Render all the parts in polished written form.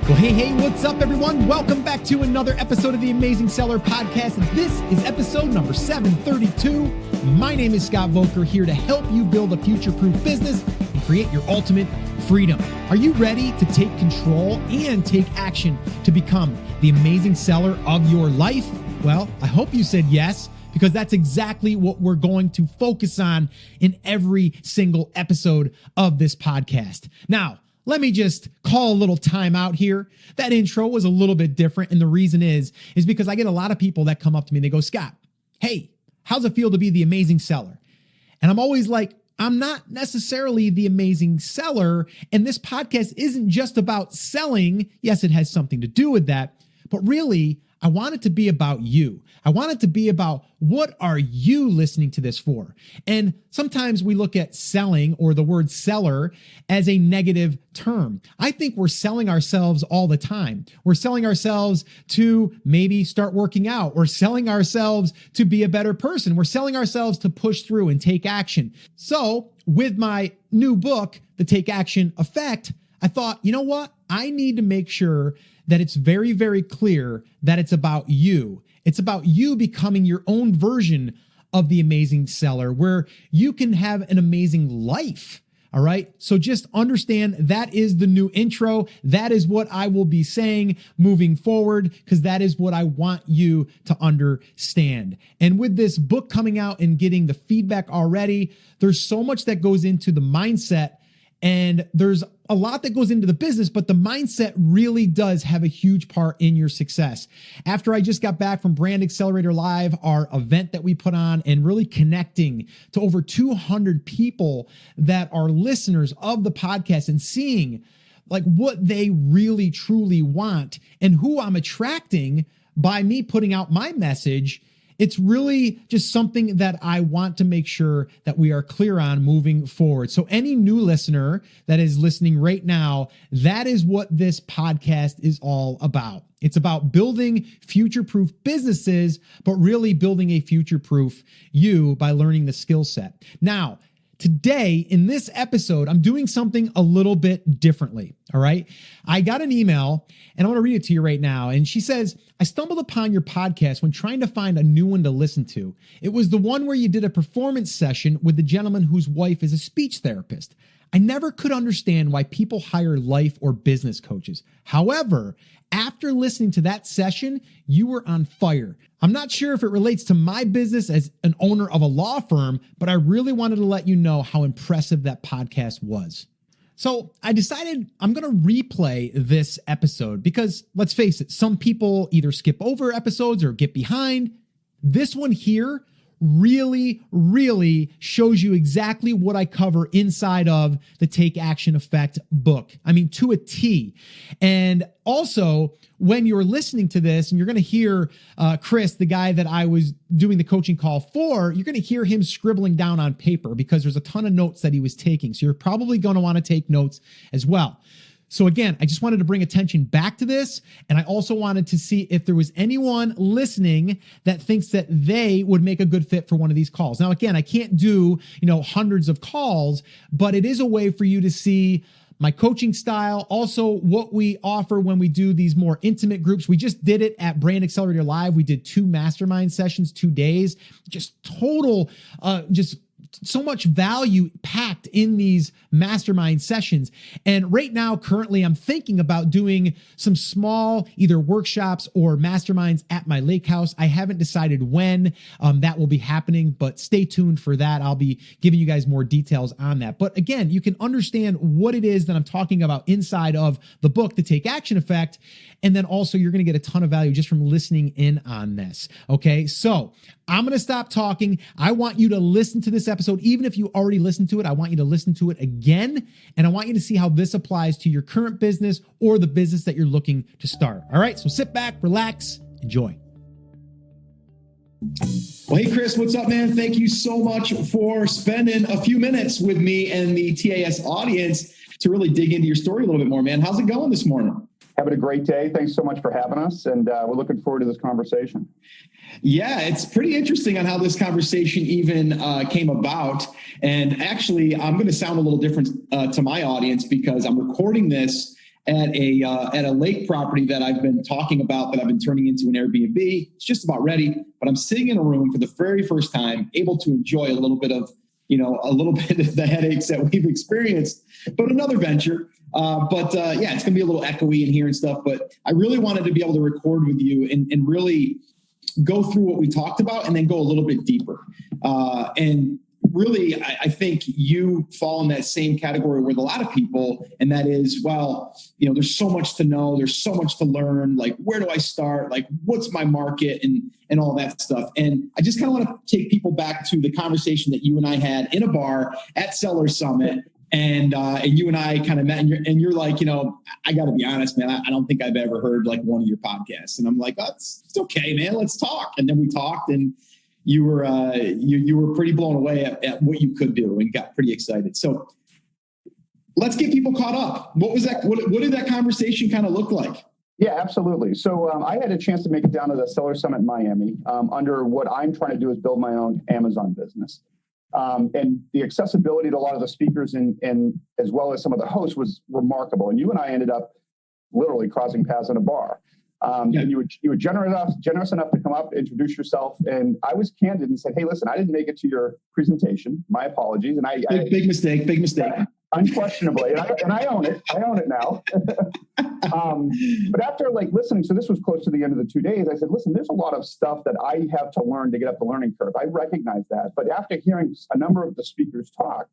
Well, hey, what's up, everyone? Welcome back to another episode of the Amazing Seller Podcast. This is episode number 732. My name is Scott Volker, here to help you build a future-proof business and create your ultimate freedom. Are you ready to take control and take action to become the amazing seller of your life? Well, I hope you said yes, because that's exactly what we're going to focus on in every single episode of this podcast. Now, let me just call a little time out here. That intro was a little bit different. And the reason is because I get a lot of people that come up to me and they go, Scott, hey, how's it feel to be the amazing seller? And I'm always like, I'm not necessarily the amazing seller. And this podcast isn't just about selling. Yes, it has something to do with that, but really, I want it to be about you. I want it to be about what are you listening to this for? And sometimes we look at selling or the word seller as a negative term. I think we're selling ourselves all the time. We're selling ourselves to maybe start working out. We're selling ourselves to be a better person. We're selling ourselves to push through and take action. So with my new book, The Take Action Effect, I thought, you know what? I need to make sure that it's very, very clear that it's about you. It's about you becoming your own version of the amazing seller where you can have an amazing life. All right. So just understand that is the new intro. That is what I will be saying moving forward, because that is what I want you to understand. And with this book coming out and getting the feedback already, there's so much that goes into the mindset. And there's a lot that goes into the business, but the mindset really does have a huge part in your success. After I just got back from Brand Accelerator Live, our event that we put on, and really connecting to over 200 people that are listeners of the podcast and seeing like what they really truly want and who I'm attracting by me putting out my message, it's really just something that I want to make sure that we are clear on moving forward. So any new listener that is listening right now, that is what this podcast is all about. It's about building future-proof businesses, but really building a future-proof you by learning the skill set. Now, today, in this episode, I'm doing something a little bit differently, all right? I got an email, and I want to read it to you right now. And she says, I stumbled upon your podcast when trying to find a new one to listen to. It was the one where you did a performance session with the gentleman whose wife is a speech therapist. I never could understand why people hire life or business coaches. However, after listening to that session, you were on fire. I'm not sure if it relates to my business as an owner of a law firm, but I really wanted to let you know how impressive that podcast was. So I decided I'm going to replay this episode because let's face it, some people either skip over episodes or get behind. This one here really shows you exactly what I cover inside of the Take Action Effect book. I mean, to a T. And also, when you're listening to this and you're going to hear Chris, the guy that I was doing the coaching call for, you're going to hear him scribbling down on paper because there's a ton of notes that he was taking. So you're probably going to want to take notes as well. So again, I just wanted to bring attention back to this. And I also wanted to see if there was anyone listening that thinks that they would make a good fit for one of these calls. Now, again, I can't do, hundreds of calls, but it is a way for you to see my coaching style, also what we offer when we do these more intimate groups. We just did it at Brand Accelerator Live. We did 2 mastermind sessions, 2 days, just total, so much value packed in these mastermind sessions. And right now, currently, I'm thinking about doing some small either workshops or masterminds at my lake house. I haven't decided when that will be happening, but stay tuned for that. I'll be giving you guys more details on that. But again, you can understand what it is that I'm talking about inside of the book, The Take Action Effect. And then also you're going to get a ton of value just from listening in on this. Okay. So I'm going to stop talking. I want you to listen to this episode. Even if you already listened to it, I want you to listen to it again. And I want you to see how this applies to your current business or the business that you're looking to start. All right. So sit back, relax, enjoy. Well, hey, Chris, what's up, man? Thank you so much for spending a few minutes with me and the TAS audience to really dig into your story a little bit more, man. How's it going this morning? Having a great day. Thanks so much for having us. And we're looking forward to this conversation. Yeah, it's pretty interesting on how this conversation even came about. And actually, I'm going to sound a little different to my audience because I'm recording this at a lake property that I've been talking about, that I've been turning into an Airbnb. It's just about ready, but I'm sitting in a room for the very first time, able to enjoy a little bit of the headaches that we've experienced, but another venture. Yeah, it's going to be a little echoey in here and stuff, but I really wanted to be able to record with you and really go through what we talked about and then go a little bit deeper. And really, I think you fall in that same category with a lot of people. And that is, there's so much to know. There's so much to learn. Like, where do I start? Like, what's my market and all that stuff. And I just kind of want to take people back to the conversation that you and I had in a bar at Seller Summit. And you and I kind of met, and you're like, I got to be honest, man, I don't think I've ever heard like one of your podcasts. And I'm like, it's okay, man, let's talk. And then we talked, and you were you were pretty blown away at what you could do and got pretty excited. So let's get people caught up. What was that? What did that conversation kind of look like? Yeah, absolutely. So I had a chance to make it down to the Seller Summit in Miami under what I'm trying to do is build my own Amazon business. And the accessibility to a lot of the speakers and as well as some of the hosts was remarkable. And you and I ended up literally crossing paths in a bar. And you were generous enough to come up, introduce yourself. And I was candid and said, hey, listen, I didn't make it to your presentation. My apologies. And big mistake. Unquestionably. And I own it. I own it now. But after listening, so this was close to the end of the 2 days, I said, listen, there's a lot of stuff that I have to learn to get up the learning curve. I recognize that. But after hearing a number of the speakers talk,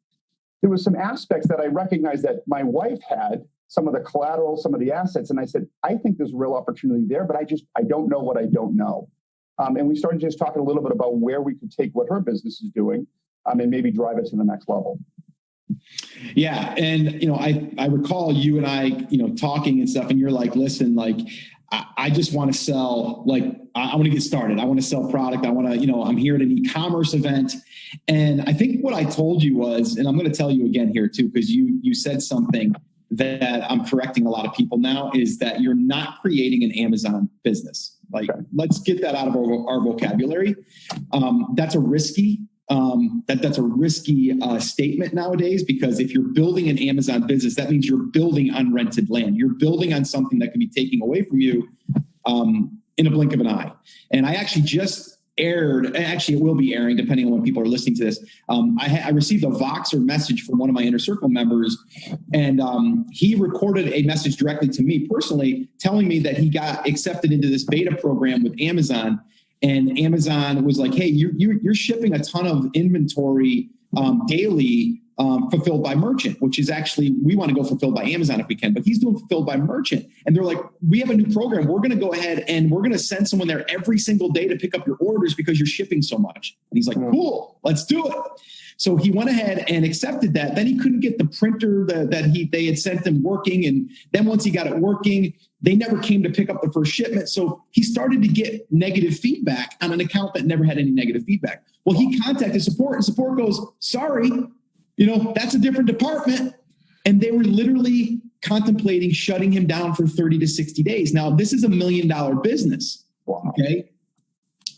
there was some aspects that I recognized that my wife had, some of the collateral, some of the assets. And I said, I think there's real opportunity there, but I don't know what I don't know. And we started just talking a little bit about where we could take what her business is doing and maybe drive it to the next level. Yeah. And, I recall you and I, talking and stuff, and you're like, listen, I just want to sell, I want to get started. I want to sell product. I want to, I'm here at an e-commerce event. And I think what I told you was, and I'm going to tell you again here too, because you said something that I'm correcting a lot of people now, is that you're not creating an Amazon business. Let's get that out of our vocabulary. That's a risky statement nowadays, because if you're building an Amazon business, that means you're building on rented land. You're building on something that can be taken away from you in a blink of an eye. And I actually just it will be airing depending on when people are listening to this. I received a Voxer message from one of my Inner Circle members, and he recorded a message directly to me personally telling me that he got accepted into this beta program with Amazon. And Amazon was like, hey, you're shipping a ton of inventory daily fulfilled by merchant, which is actually, we want to go fulfilled by Amazon if we can, but he's doing fulfilled by merchant. And they're like, we have a new program. We're going to go ahead and we're going to send someone there every single day to pick up your orders because you're shipping so much. And he's like, cool, let's do it. So he went ahead and accepted that. Then he couldn't get the printer that they had sent him working. And then once he got it working, they never came to pick up the first shipment. So he started to get negative feedback on an account that never had any negative feedback. Well, he contacted support, and support goes, sorry, that's a different department. And they were literally contemplating shutting him down for 30 to 60 days. Now, this is $1 million business. Wow. Okay.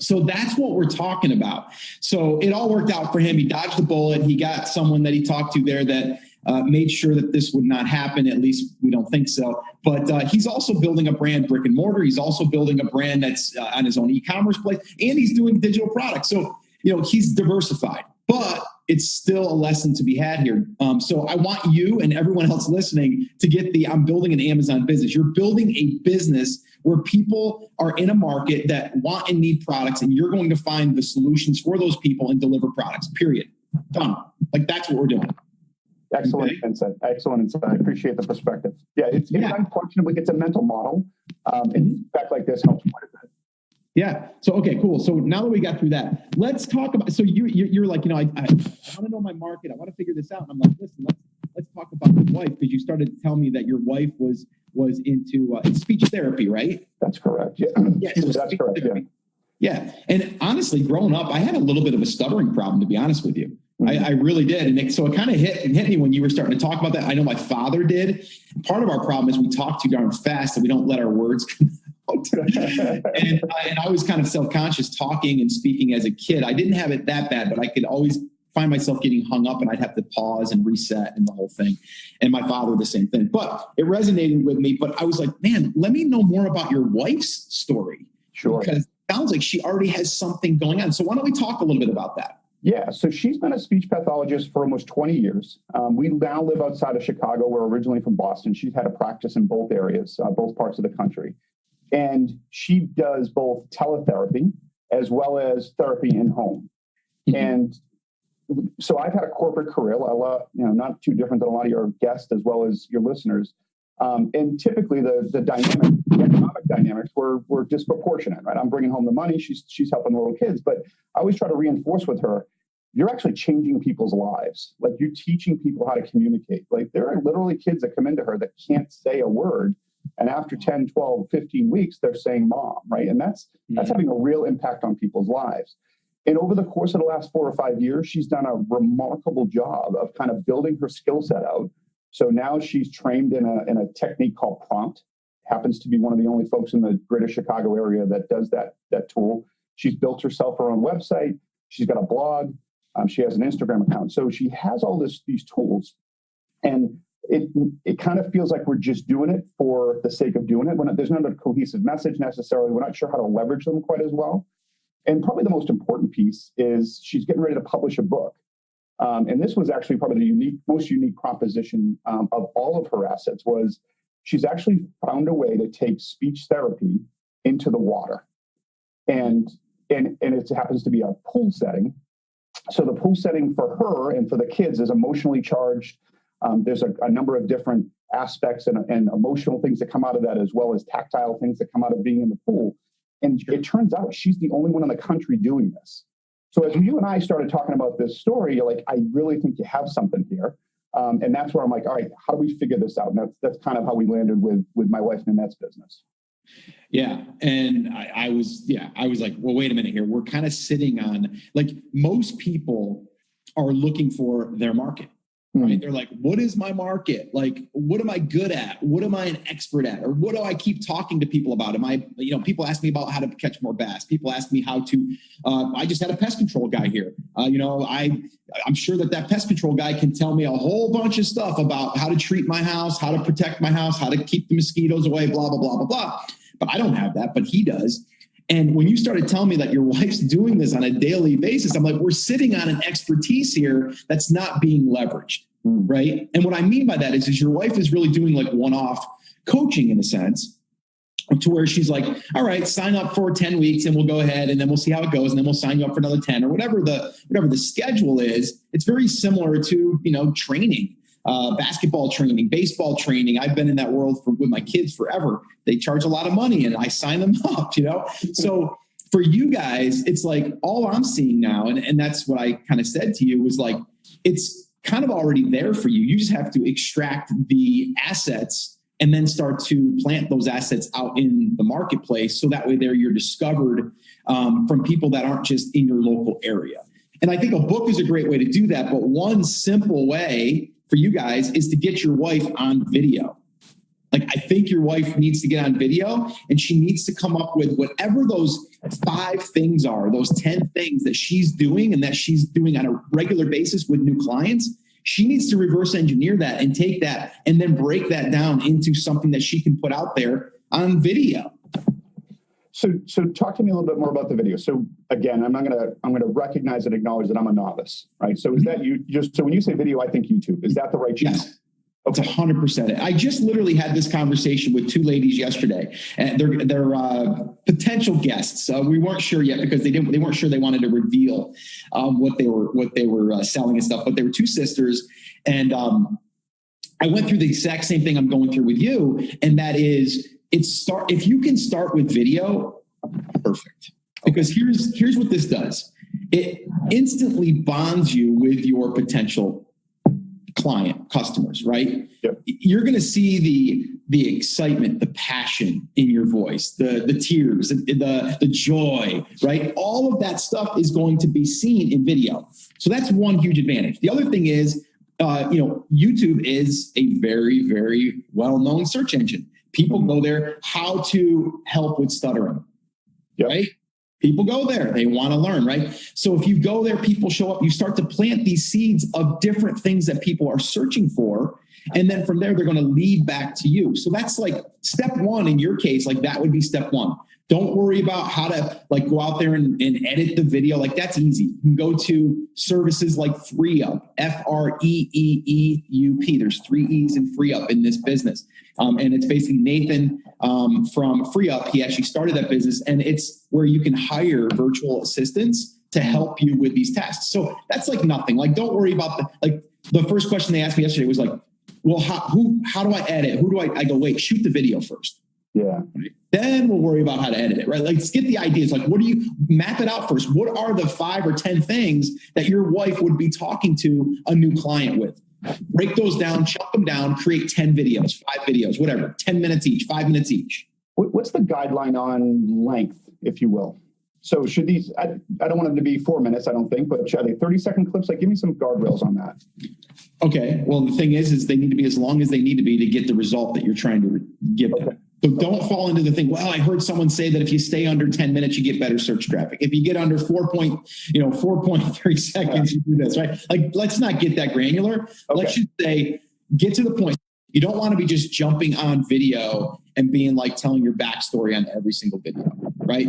So that's what we're talking about. So it all worked out for him. He dodged the bullet. He got someone that he talked to there that made sure that this would not happen. At least we don't think so. But he's also building a brand brick and mortar. He's also building a brand that's on his own e-commerce place, and he's doing digital products. So, he's diversified, but it's still a lesson to be had here. So I want you and everyone else listening to get I'm building an Amazon business. You're building a business where people are in a market that want and need products, and you're going to find the solutions for those people and deliver products, period. Done. That's what we're doing. Excellent insight. Excellent insight. I appreciate the perspective. It's unfortunately, it's a mental model. And fact like this helps quite a bit. Yeah. So, okay, cool. So now that we got through that, let's talk about, so you're like, I want to know my market. I want to figure this out. And I'm like, listen, let's talk about your wife, because you started to tell me that your wife was into speech therapy, right? That's correct. Yeah. So that's correct. Therapy. Yeah. And honestly, growing up, I had a little bit of a stuttering problem, to be honest with you. Mm-hmm. I really did. And so it kind of hit me when you were starting to talk about that. I know my father did. Part of our problem is we talk too darn fast and we don't let our words come out. And I was kind of self-conscious talking and speaking as a kid. I didn't have it that bad, but I could always find myself getting hung up and I'd have to pause and reset and the whole thing. And my father, the same thing. But it resonated with me. But I was like, man, let me know more about your wife's story. Sure. Because it sounds like she already has something going on. So why don't we talk a little bit about that? Yeah, so she's been a speech pathologist for almost 20 years. We now live outside of Chicago. We're originally from Boston. She's had a practice in both areas, both parts of the country. And she does both teletherapy as well as therapy in home. Mm-hmm. And so I've had a corporate career, not too different than a lot of your guests as well as your listeners. And typically the economic dynamics were disproportionate, right? I'm bringing home the money. She's helping the little kids, but I always try to reinforce with her, you're actually changing people's lives. Like, you're teaching people how to communicate. Like, there are literally kids that come into her that can't say a word. And after 10, 12, 15 weeks, they're saying mom, right? And that's having a real impact on people's lives. And over the course of the last 4 or 5 years, she's done a remarkable job of kind of building her skill set out. So now she's trained in a technique called prompt. Happens to be one of the only folks in the greater Chicago area that does that tool. She's built herself her own website. She's got a blog. She has an Instagram account. So she has all these tools. And it kind of feels like we're just doing it for the sake of doing it. There's not a cohesive message necessarily. We're not sure how to leverage them quite as well. And probably the most important piece is she's getting ready to publish a book. And this was actually probably the most unique proposition of all of her assets was she's actually found a way to take speech therapy into the water. And it happens to be a pool setting. So the pool setting for her and for the kids is emotionally charged. There's a number of different aspects and emotional things that come out of that, as well as tactile things that come out of being in the pool. And it turns out she's the only one in the country doing this. So as you and I started talking about this story, you're like, I really think you have something here. And that's where I'm like, all right, how do we figure this out? And that's kind of how we landed with my wife Nanette's business. Yeah. And I was like, well, wait a minute here. We're kind of sitting on, like, most people are looking for their market, right? Mm-hmm. They're like, what is my market? Like, what am I good at? What am I an expert at? Or what do I keep talking to people about? People ask me about how to catch more bass. People ask me how to, I just had a pest control guy here. I'm sure that pest control guy can tell me a whole bunch of stuff about how to treat my house, how to protect my house, how to keep the mosquitoes away, blah, blah, blah, blah, blah. But I don't have that, but he does. And when you started telling me that your wife's doing this on a daily basis, I'm like, we're sitting on an expertise here that's not being leveraged, right? And what I mean by that is your wife is really doing like one-off coaching in a sense, to where she's like, all right, sign up for 10 weeks and we'll go ahead and then we'll see how it goes. And then we'll sign you up for another 10 or whatever the schedule is. It's very similar to, training. Basketball training, baseball training. I've been in that world with my kids forever. They charge a lot of money and I sign them up, So for you guys, it's like all I'm seeing now, and that's what I kind of said to you, was like, it's kind of already there for you. You just have to extract the assets and then start to plant those assets out in the marketplace. So that way you're discovered from people that aren't just in your local area. And I think a book is a great way to do that. But one simple way for you guys is to get your wife on video. Like, I think your wife needs to get on video and she needs to come up with whatever those 5 things are, those 10 things that she's doing and that she's doing on a regular basis with new clients. She needs to reverse engineer that and take that and then break that down into something that she can put out there on video. So talk to me a little bit more about the video. So again, I'm gonna recognize and acknowledge that I'm a novice, right? So is that so when you say video, I think YouTube, is that the right channel? Yes. Okay. It's 100%. I just literally had this conversation with 2 ladies yesterday, and they're potential guests. We weren't sure yet because they weren't sure they wanted to reveal what they were selling and stuff. But they were 2 sisters, and I went through the exact same thing I'm going through with you, and that is, if you can start with video, perfect. Because here's what this does. It instantly bonds you with your potential customers, right? Yep. You're going to see the excitement, the passion in your voice, the tears, the joy, right? All of that stuff is going to be seen in video. So that's one huge advantage. The other thing is, YouTube is a very, very well-known search engine. People go there, how to help with stuttering, yep. right? People go there. They want to learn, right? So if you go there, people show up, you start to plant these seeds of different things that people are searching for. And then from there, they're going to lead back to you. So that's like step one in your case, like that would be step one. Don't worry about how to like go out there and edit the video. Like that's easy. You can go to services like FreeUp, FREEEUP. There's 3 E's in FreeUp in this business. And it's basically Nathan from FreeUp. He actually started that business, and it's where you can hire virtual assistants to help you with these tasks. So that's like nothing. Like, don't worry about the first question they asked me yesterday was like, well, how do I edit? I go, wait, shoot the video first. Yeah. Right? Then we'll worry about how to edit it, right? Like, let's get the ideas. Like, what do you map it out first? What are the 5 or 10 things that your wife would be talking to a new client with? Break those down, chunk them down, create 10 videos, 5 videos, whatever, 10 minutes each, 5 minutes each. What's the guideline on length, if you will? So should these, I don't want them to be 4 minutes, I don't think, but are they 30-second clips? Like, give me some guardrails on that. Okay. Well, the thing is they need to be as long as they need to be to get the result that you're trying to give them. Okay. So don't fall into the thing, well, I heard someone say that if you stay under 10 minutes, you get better search traffic. If you get under 4.3 seconds, you do this, right? Like, let's not get that granular. Okay. Let's just say, get to the point. You don't want to be just jumping on video and being like telling your backstory on every single video, right?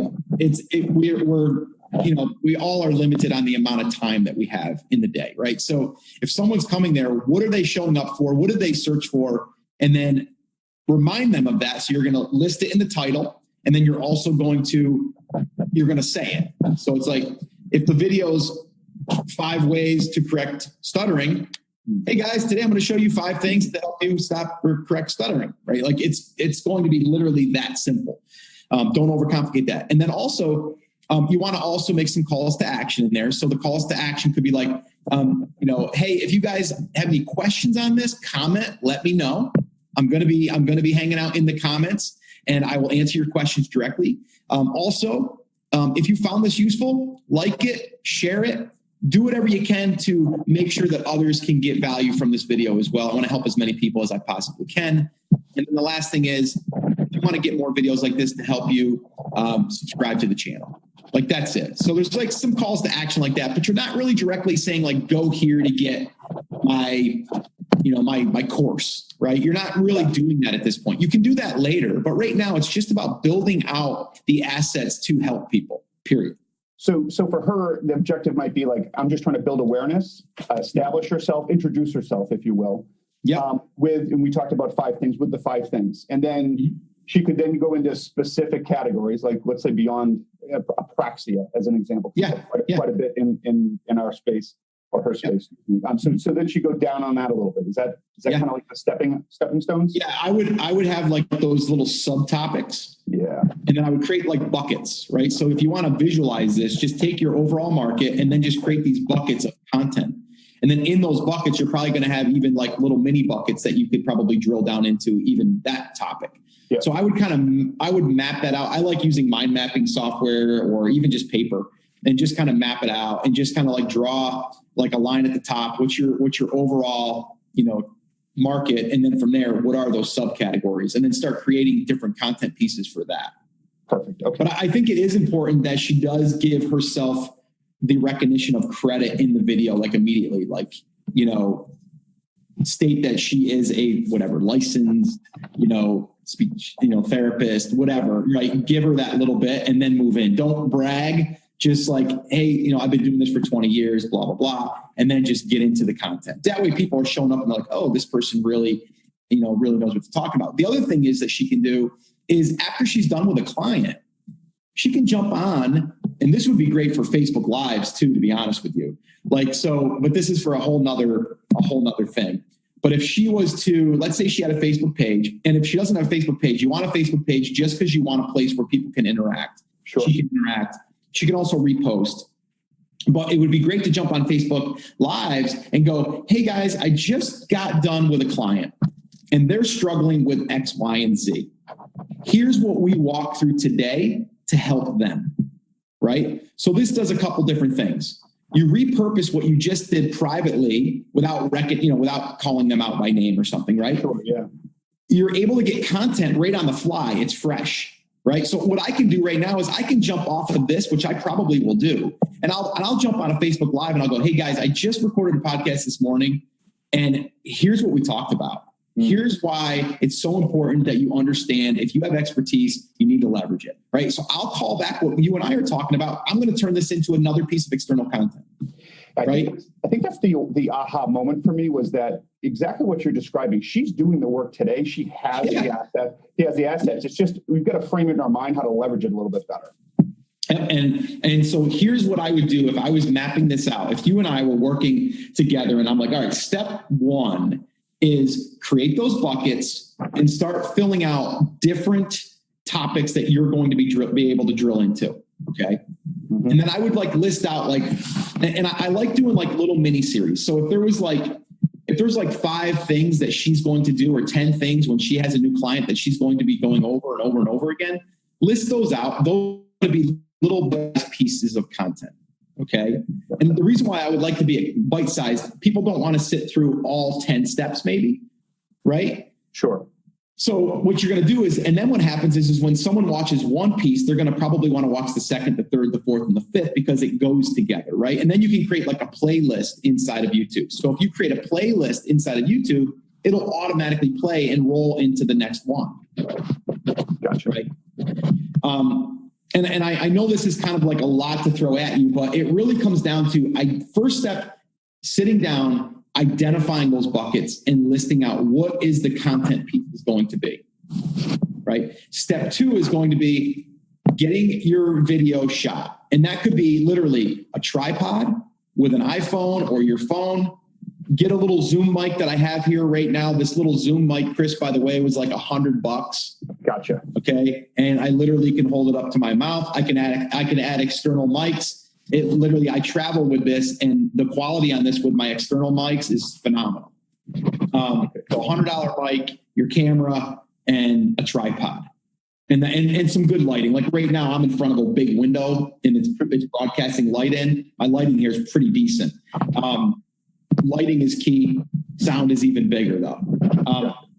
We all are limited on the amount of time that we have in the day, right? So if someone's coming there, what are they showing up for? What did they search for? And then remind them of that. So you're going to list it in the title, and then you're also going to say it. So it's like, if the video's 5 ways to correct stuttering, hey guys, today I'm going to show you 5 things that help you stop or correct stuttering, right? Like it's going to be literally that simple. Don't overcomplicate that. And then also, you want to also make some calls to action in there. So the calls to action could be like, hey, if you guys have any questions on this, comment, let me know. I'm going to be hanging out in the comments, and I will answer your questions directly. Also, if you found this useful, like it, share it, do whatever you can to make sure that others can get value from this video as well. I want to help as many people as I possibly can. And then the last thing is, if you want to get more videos like this to help you, subscribe to the channel. Like, that's it. So there's like some calls to action like that, but you're not really directly saying like, go here to get my course, right? You're not really doing that at this point. You can do that later, but right now it's just about building out the assets to help people, period. So for her, the objective might be like, I'm just trying to build awareness, establish herself, introduce herself, if you will. Yeah. And we talked about 5 things with the 5 things. And then she could then go into specific categories, like let's say beyond apraxia as an example. Yeah. Quite a bit in our space or her space. So then she go down on that a little bit. Is that kind of like the stepping stones? Yeah, I would have like those little subtopics. Yeah. And then I would create like buckets, right? So if you want to visualize this, just take your overall market and then just create these buckets of content. And then in those buckets, you're probably going to have even like little mini buckets that you could probably drill down into even that topic. Yeah. So I would map that out. I like using mind mapping software or even just paper, and just kind of map it out and just kind of like draw like a line at the top. What's your overall, market? And then from there, what are those subcategories? And then start creating different content pieces for that. Perfect. Okay. But I think it is important that she does give herself the recognition of credit in the video, like immediately, like, state that she is a licensed, speech, therapist, whatever, right? Give her that little bit and then move in. Don't brag. Just like, hey, I've been doing this for 20 years, blah, blah, blah. And then just get into the content. That way people are showing up and they're like, oh, this person really knows what to talk about. The other thing is that she can do is after she's done with a client, she can jump on, and this would be great for Facebook Lives too, to be honest with you. But this is for a whole nother thing. But if she was to, let's say she had a Facebook page, and if she doesn't have a Facebook page, you want a Facebook page just because you want a place where people can interact. Sure. She can interact. She can also repost. But it would be great to jump on Facebook Lives and go, hey guys, I just got done with a client and they're struggling with X, Y, and Z. Here's what we walk through today to help them, right? So this does a couple different things. You repurpose what you just did privately without calling them out by name or something, right? Sure, yeah. You're able to get content right on the fly. It's fresh. right? So what I can do right now is I can jump off of this, which I probably will do. And I'll jump on a Facebook Live and I'll go, hey guys, I just recorded a podcast this morning and here's what we talked about. Here's why it's so important that you understand if you have expertise, you need to leverage it, right? So I'll call back what you and I are talking about. I'm going to turn this into another piece of external content, right? I think that's the aha moment for me, was that exactly what you're describing. She's doing the work today. She has the asset. She has the assets. It's just, we've got to frame it in our mind how to leverage it a little bit better. And so here's what I would do if I was mapping this out. If you and I were working together and I'm like, all right, step one is create those buckets and start filling out different topics that you're going to be able to drill into. Okay. And then I would like list out like, and I like doing like little mini series. So if there's like 5 things that she's going to do or 10 things when she has a new client that she's going to be going over and over and over again, list those out. Those are going to be little pieces of content. Okay. And the reason why I would like to be bite-sized, people don't want to sit through all 10 steps maybe, right? Sure. So what you're going to do is, and then what happens is when someone watches one piece, they're going to probably want to watch the second, the third, the fourth, and the fifth because it goes together, right? And then you can create like a playlist inside of YouTube. So if you create a playlist inside of YouTube, it'll automatically play and roll into the next one. Gotcha. Right. And I know this is kind of like a lot to throw at you, but it really comes down to first step, sitting down, identifying those buckets and listing out what is the content piece is going to be, right? Step 2 is going to be getting your video shot. And that could be literally a tripod with an iPhone or your phone. Get a little Zoom mic that I have here right now. This little Zoom mic, Chris, by the way, was like $100. Gotcha. Okay. And I literally can hold it up to my mouth. I can add external mics. It literally, I travel with this and the quality on this with my external mics is phenomenal. So $100 mic, your camera, and a tripod. And some good lighting. Like right now, I'm in front of a big window and it's broadcasting light in. My lighting here is pretty decent. Lighting is key. Sound is even bigger though.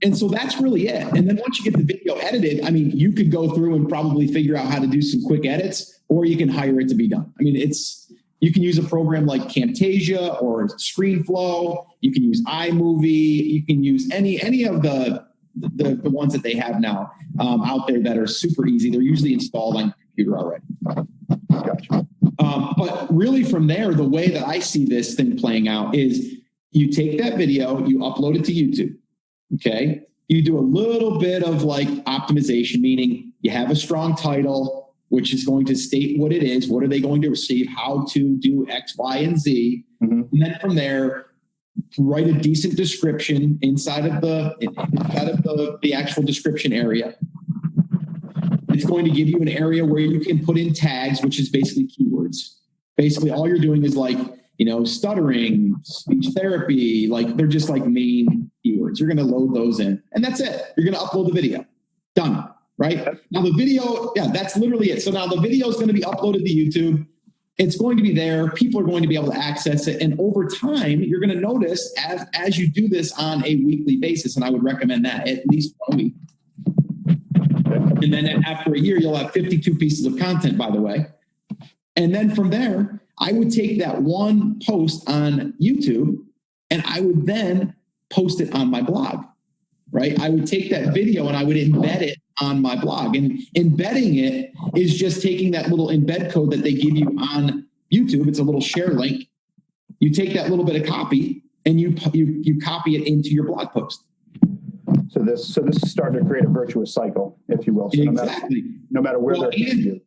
And so that's really it. And then once you get the video edited, I mean, you could go through and probably figure out how to do some quick edits, or you can hire it to be done. I mean, you can use a program like Camtasia or ScreenFlow. You can use iMovie. You can use any of the ones that they have now out there that are super easy. They're usually installed on your computer already. Gotcha. But really from there, the way that I see this thing playing out is you take that video, you upload it to YouTube. Okay. You do a little bit of like optimization, meaning you have a strong title, which is going to state what it is. What are they going to receive? How to do X, Y, and Z. And then from there, write a decent description inside of the actual description area. It's going to give you an area where you can put in tags, which is basically keywords. Basically, all you're doing is like, stuttering, speech therapy, like they're just like main keywords. You're going to load those in and that's it. You're going to upload the video. Done. Right now, the video, that's literally it. So now the video is going to be uploaded to YouTube. It's going to be there. People are going to be able to access it. And over time, you're going to notice as you do this on a weekly basis, and I would recommend that at least 1 week. And then after a year, you'll have 52 pieces of content, by the way. And then from there, I would take that one post on YouTube and I would then post it on my blog, right? I would take that video and I would embed it on my blog. And embedding it is just taking that little embed code that they give you on YouTube. It's a little share link. You take that little bit of copy and you copy it into your blog post. So this is starting to create a virtuous cycle, if you will. So exactly. No matter where they're you.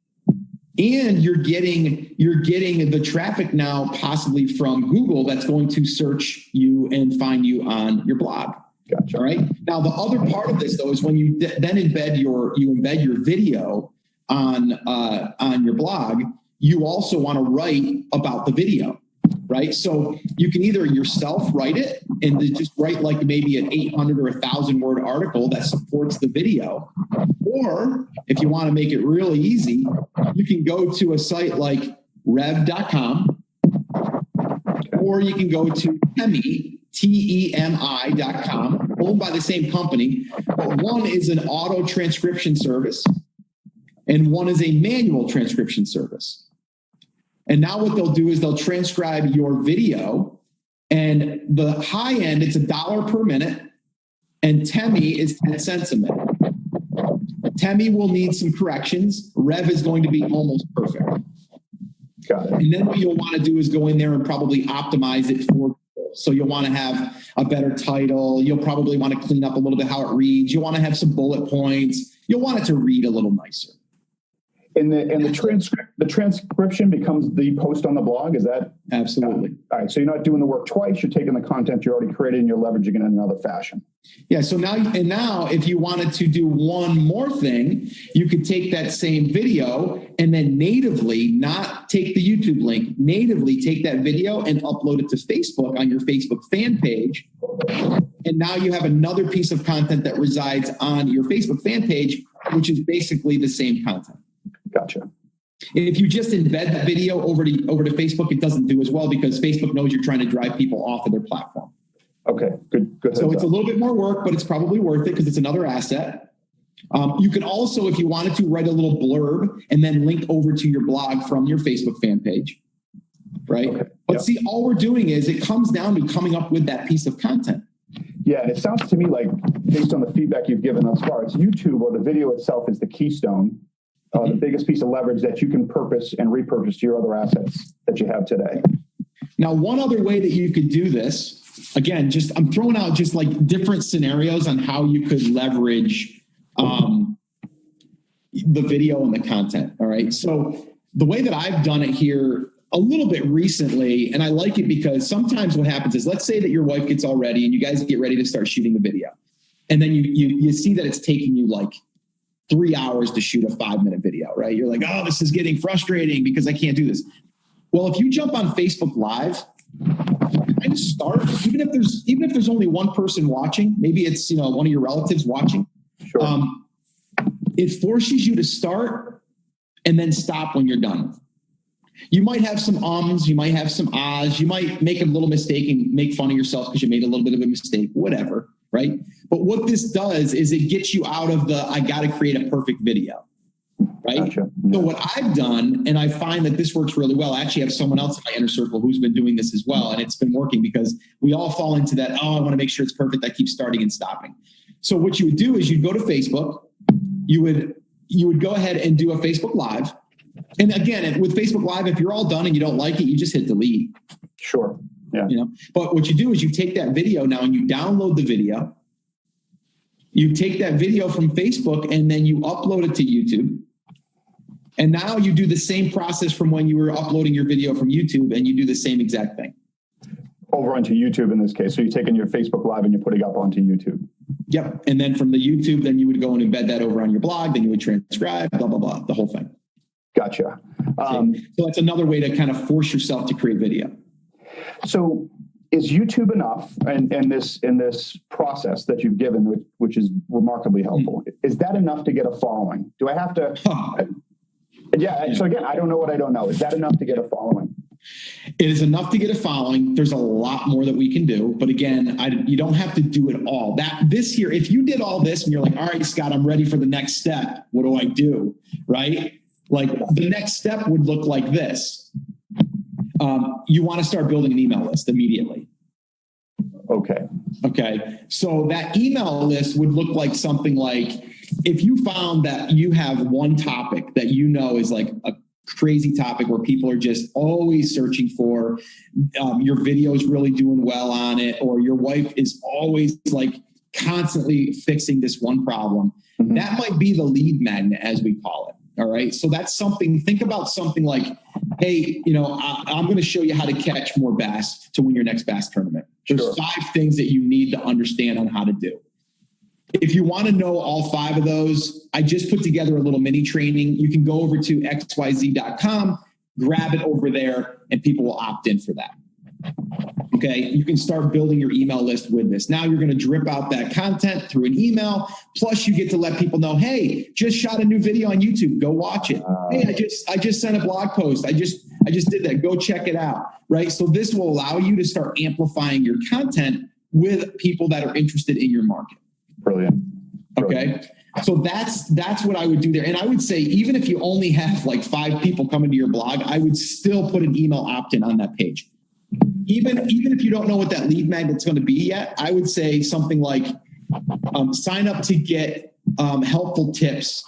And you're getting the traffic now possibly from Google that's going to search you and find you on your blog. Gotcha. All right. Now, the other part of this though is when you then embed your video on your blog, you also want to write about the video. Right. So you can either yourself write it and just write like maybe an 800 or 1,000 word article that supports the video. Or if you want to make it really easy, you can go to a site like rev.com or you can go to TEMI.com, owned by the same company. But one is an auto transcription service and one is a manual transcription service. And now what they'll do is they'll transcribe your video, and the high end, it's $1 per minute, and Temi is 10 cents a minute. Temi will need some corrections. Rev is going to be almost perfect. Got it. And then what you'll want to do is go in there and probably optimize it for people. So you'll want to have a better title. You'll probably want to clean up a little bit how it reads. You'll want to have some bullet points. You'll want it to read a little nicer. And the transcription becomes the post on the blog. Is that absolutely all right? So you're not doing the work twice. You're taking the content you already created and you're leveraging it in another fashion. Yeah. So now, if you wanted to do one more thing, you could take that same video and then natively, not take the YouTube link, natively take that video and upload it to Facebook on your Facebook fan page. And now you have another piece of content that resides on your Facebook fan page, which is basically the same content. Gotcha. If you just embed the video over to Facebook, it doesn't do as well because Facebook knows you're trying to drive people off of their platform. Okay, good. So it's a little bit more work, but it's probably worth it because it's another asset. You can also, if you wanted to, write a little blurb and then link over to your blog from your Facebook fan page, right? Okay. But see, all we're doing is it comes down to coming up with that piece of content. Yeah, and it sounds to me like, based on the feedback you've given thus far, it's YouTube or the video itself is the keystone. The biggest piece of leverage that you can purpose and repurpose to your other assets that you have today. Now, one other way that you could do this, again, I'm throwing out just like different scenarios on how you could leverage the video and the content. All right. So the way that I've done it here a little bit recently, and I like it because sometimes what happens is, let's say that your wife gets all ready and you guys get ready to start shooting the video. And then you see that it's taking you like 3 hours to shoot a 5-minute video, right? You're like, oh, this is getting frustrating because I can't do this. Well, if you jump on Facebook Live, I just start, even if there's only one person watching, maybe it's, one of your relatives watching. Sure. It forces you to start and then stop when you're done. You might have some ums, you might have some ahs, you might make a little mistake and make fun of yourself because you made a little bit of a mistake, whatever, right? But what this does is it gets you out of I got to create a perfect video, right? Gotcha. So what I've done, and I find that this works really well, I actually have someone else in my inner circle who's been doing this as well, and it's been working because we all fall into that, I want to make sure it's perfect, I keep starting and stopping. So what you would do is you'd go to Facebook, you would go ahead and do a Facebook Live. And again, with Facebook Live, if you're all done and you don't like it, you just hit delete. Sure. Yeah. But what you do is you take that video now and you download the video. You take that video from Facebook and then you upload it to YouTube. And now you do the same process from when you were uploading your video from YouTube, and you do the same exact thing. Over onto YouTube in this case. So you're taking your Facebook Live and you're putting up onto YouTube. Yep. And then from the YouTube, then you would go and embed that over on your blog. Then you would transcribe, blah, blah, blah, the whole thing. Gotcha. So that's another way to kind of force yourself to create video. So is YouTube enough in this process that you've given, which is remarkably helpful? Is that enough to get a following? Do I have to? Yeah. So again, I don't know what I don't know. Is that enough to get a following? It is enough to get a following. There's a lot more that we can do. But again, you don't have to do it all. This year, if you did all this and you're like, all right, Scott, I'm ready for the next step. What do I do? Right? Like the next step would look like this. You want to start building an email list immediately. Okay. So that email list would look like something like, if you found that you have one topic that is like a crazy topic where people are just always searching for, your video is really doing well on it, or your wife is always like constantly fixing this one problem, that might be the lead magnet, as we call it. All right. So that's something, think about something like, hey, I'm going to show you how to catch more bass to win your next bass tournament. There's 5 things that you need to understand on how to do. If you want to know all 5 of those, I just put together a little mini training. You can go over to xyz.com, grab it over there, and people will opt in for that. Okay, you can start building your email list with this. Now you're going to drip out that content through an email. Plus, you get to let people know, hey, just shot a new video on YouTube. Go watch it. Hey, I just sent a blog post. I just did that. Go check it out. Right. So this will allow you to start amplifying your content with people that are interested in your market. Brilliant. Okay. So that's what I would do there. And I would say, even if you only have like 5 people coming to your blog, I would still put an email opt-in on that page. Even if you don't know what that lead magnet's going to be yet, I would say something like, sign up to get helpful tips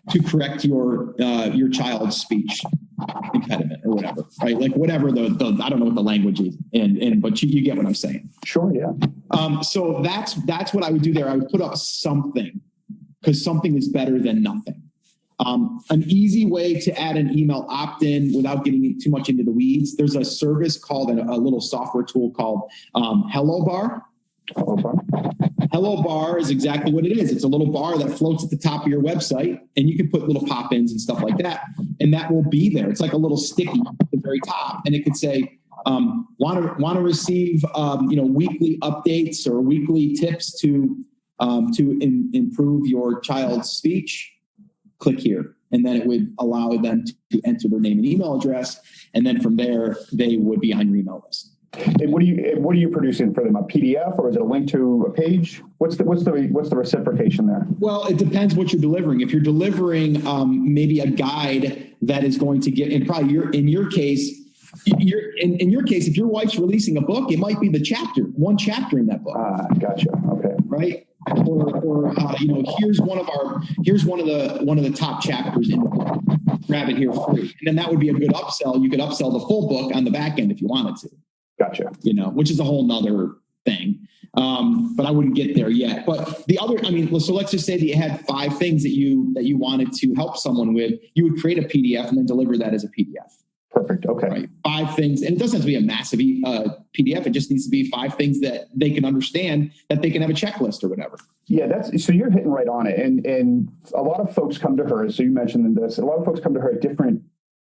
to correct your child's speech impediment or whatever, right? Like whatever the I don't know what the language is, but you get what I'm saying. Sure, yeah. So that's what I would do there. I would put up something, because something is better than nothing. An easy way to add an email opt-in without getting too much into the weeds, there's a service called a little software tool called Hello Bar. Hello Bar is exactly what it is. It's a little bar that floats at the top of your website, and you can put little pop-ins and stuff like that, and that will be there. It's like a little sticky at the very top, and it could say, want to receive weekly updates or weekly tips to improve your child's speech. Click here, and then it would allow them to enter their name and email address, and then from there they would be on your email list. And what are you producing for them? A PDF, or is it a link to a page? What's the reciprocation there? Well, it depends what you're delivering. If you're delivering maybe a guide that is going to get, and probably in your case, if your wife's releasing a book, it might be one chapter in that book. Gotcha. Okay. Right. Or here's one of the top chapters in the book. Grab it here free, and then that would be a good upsell. You could upsell the full book on the back end if you wanted to. Gotcha. Which is a whole nother thing. But I wouldn't get there yet. But so let's just say that you had 5 things that you wanted to help someone with. You would create a PDF and then deliver that as a PDF. Perfect. Okay. Right. 5 things. And it doesn't have to be a massive PDF. It just needs to be 5 things that they can understand, that they can have a checklist or whatever. Yeah, so you're hitting right on it. And a lot of folks come to her. So you mentioned this. A lot of folks come to her at different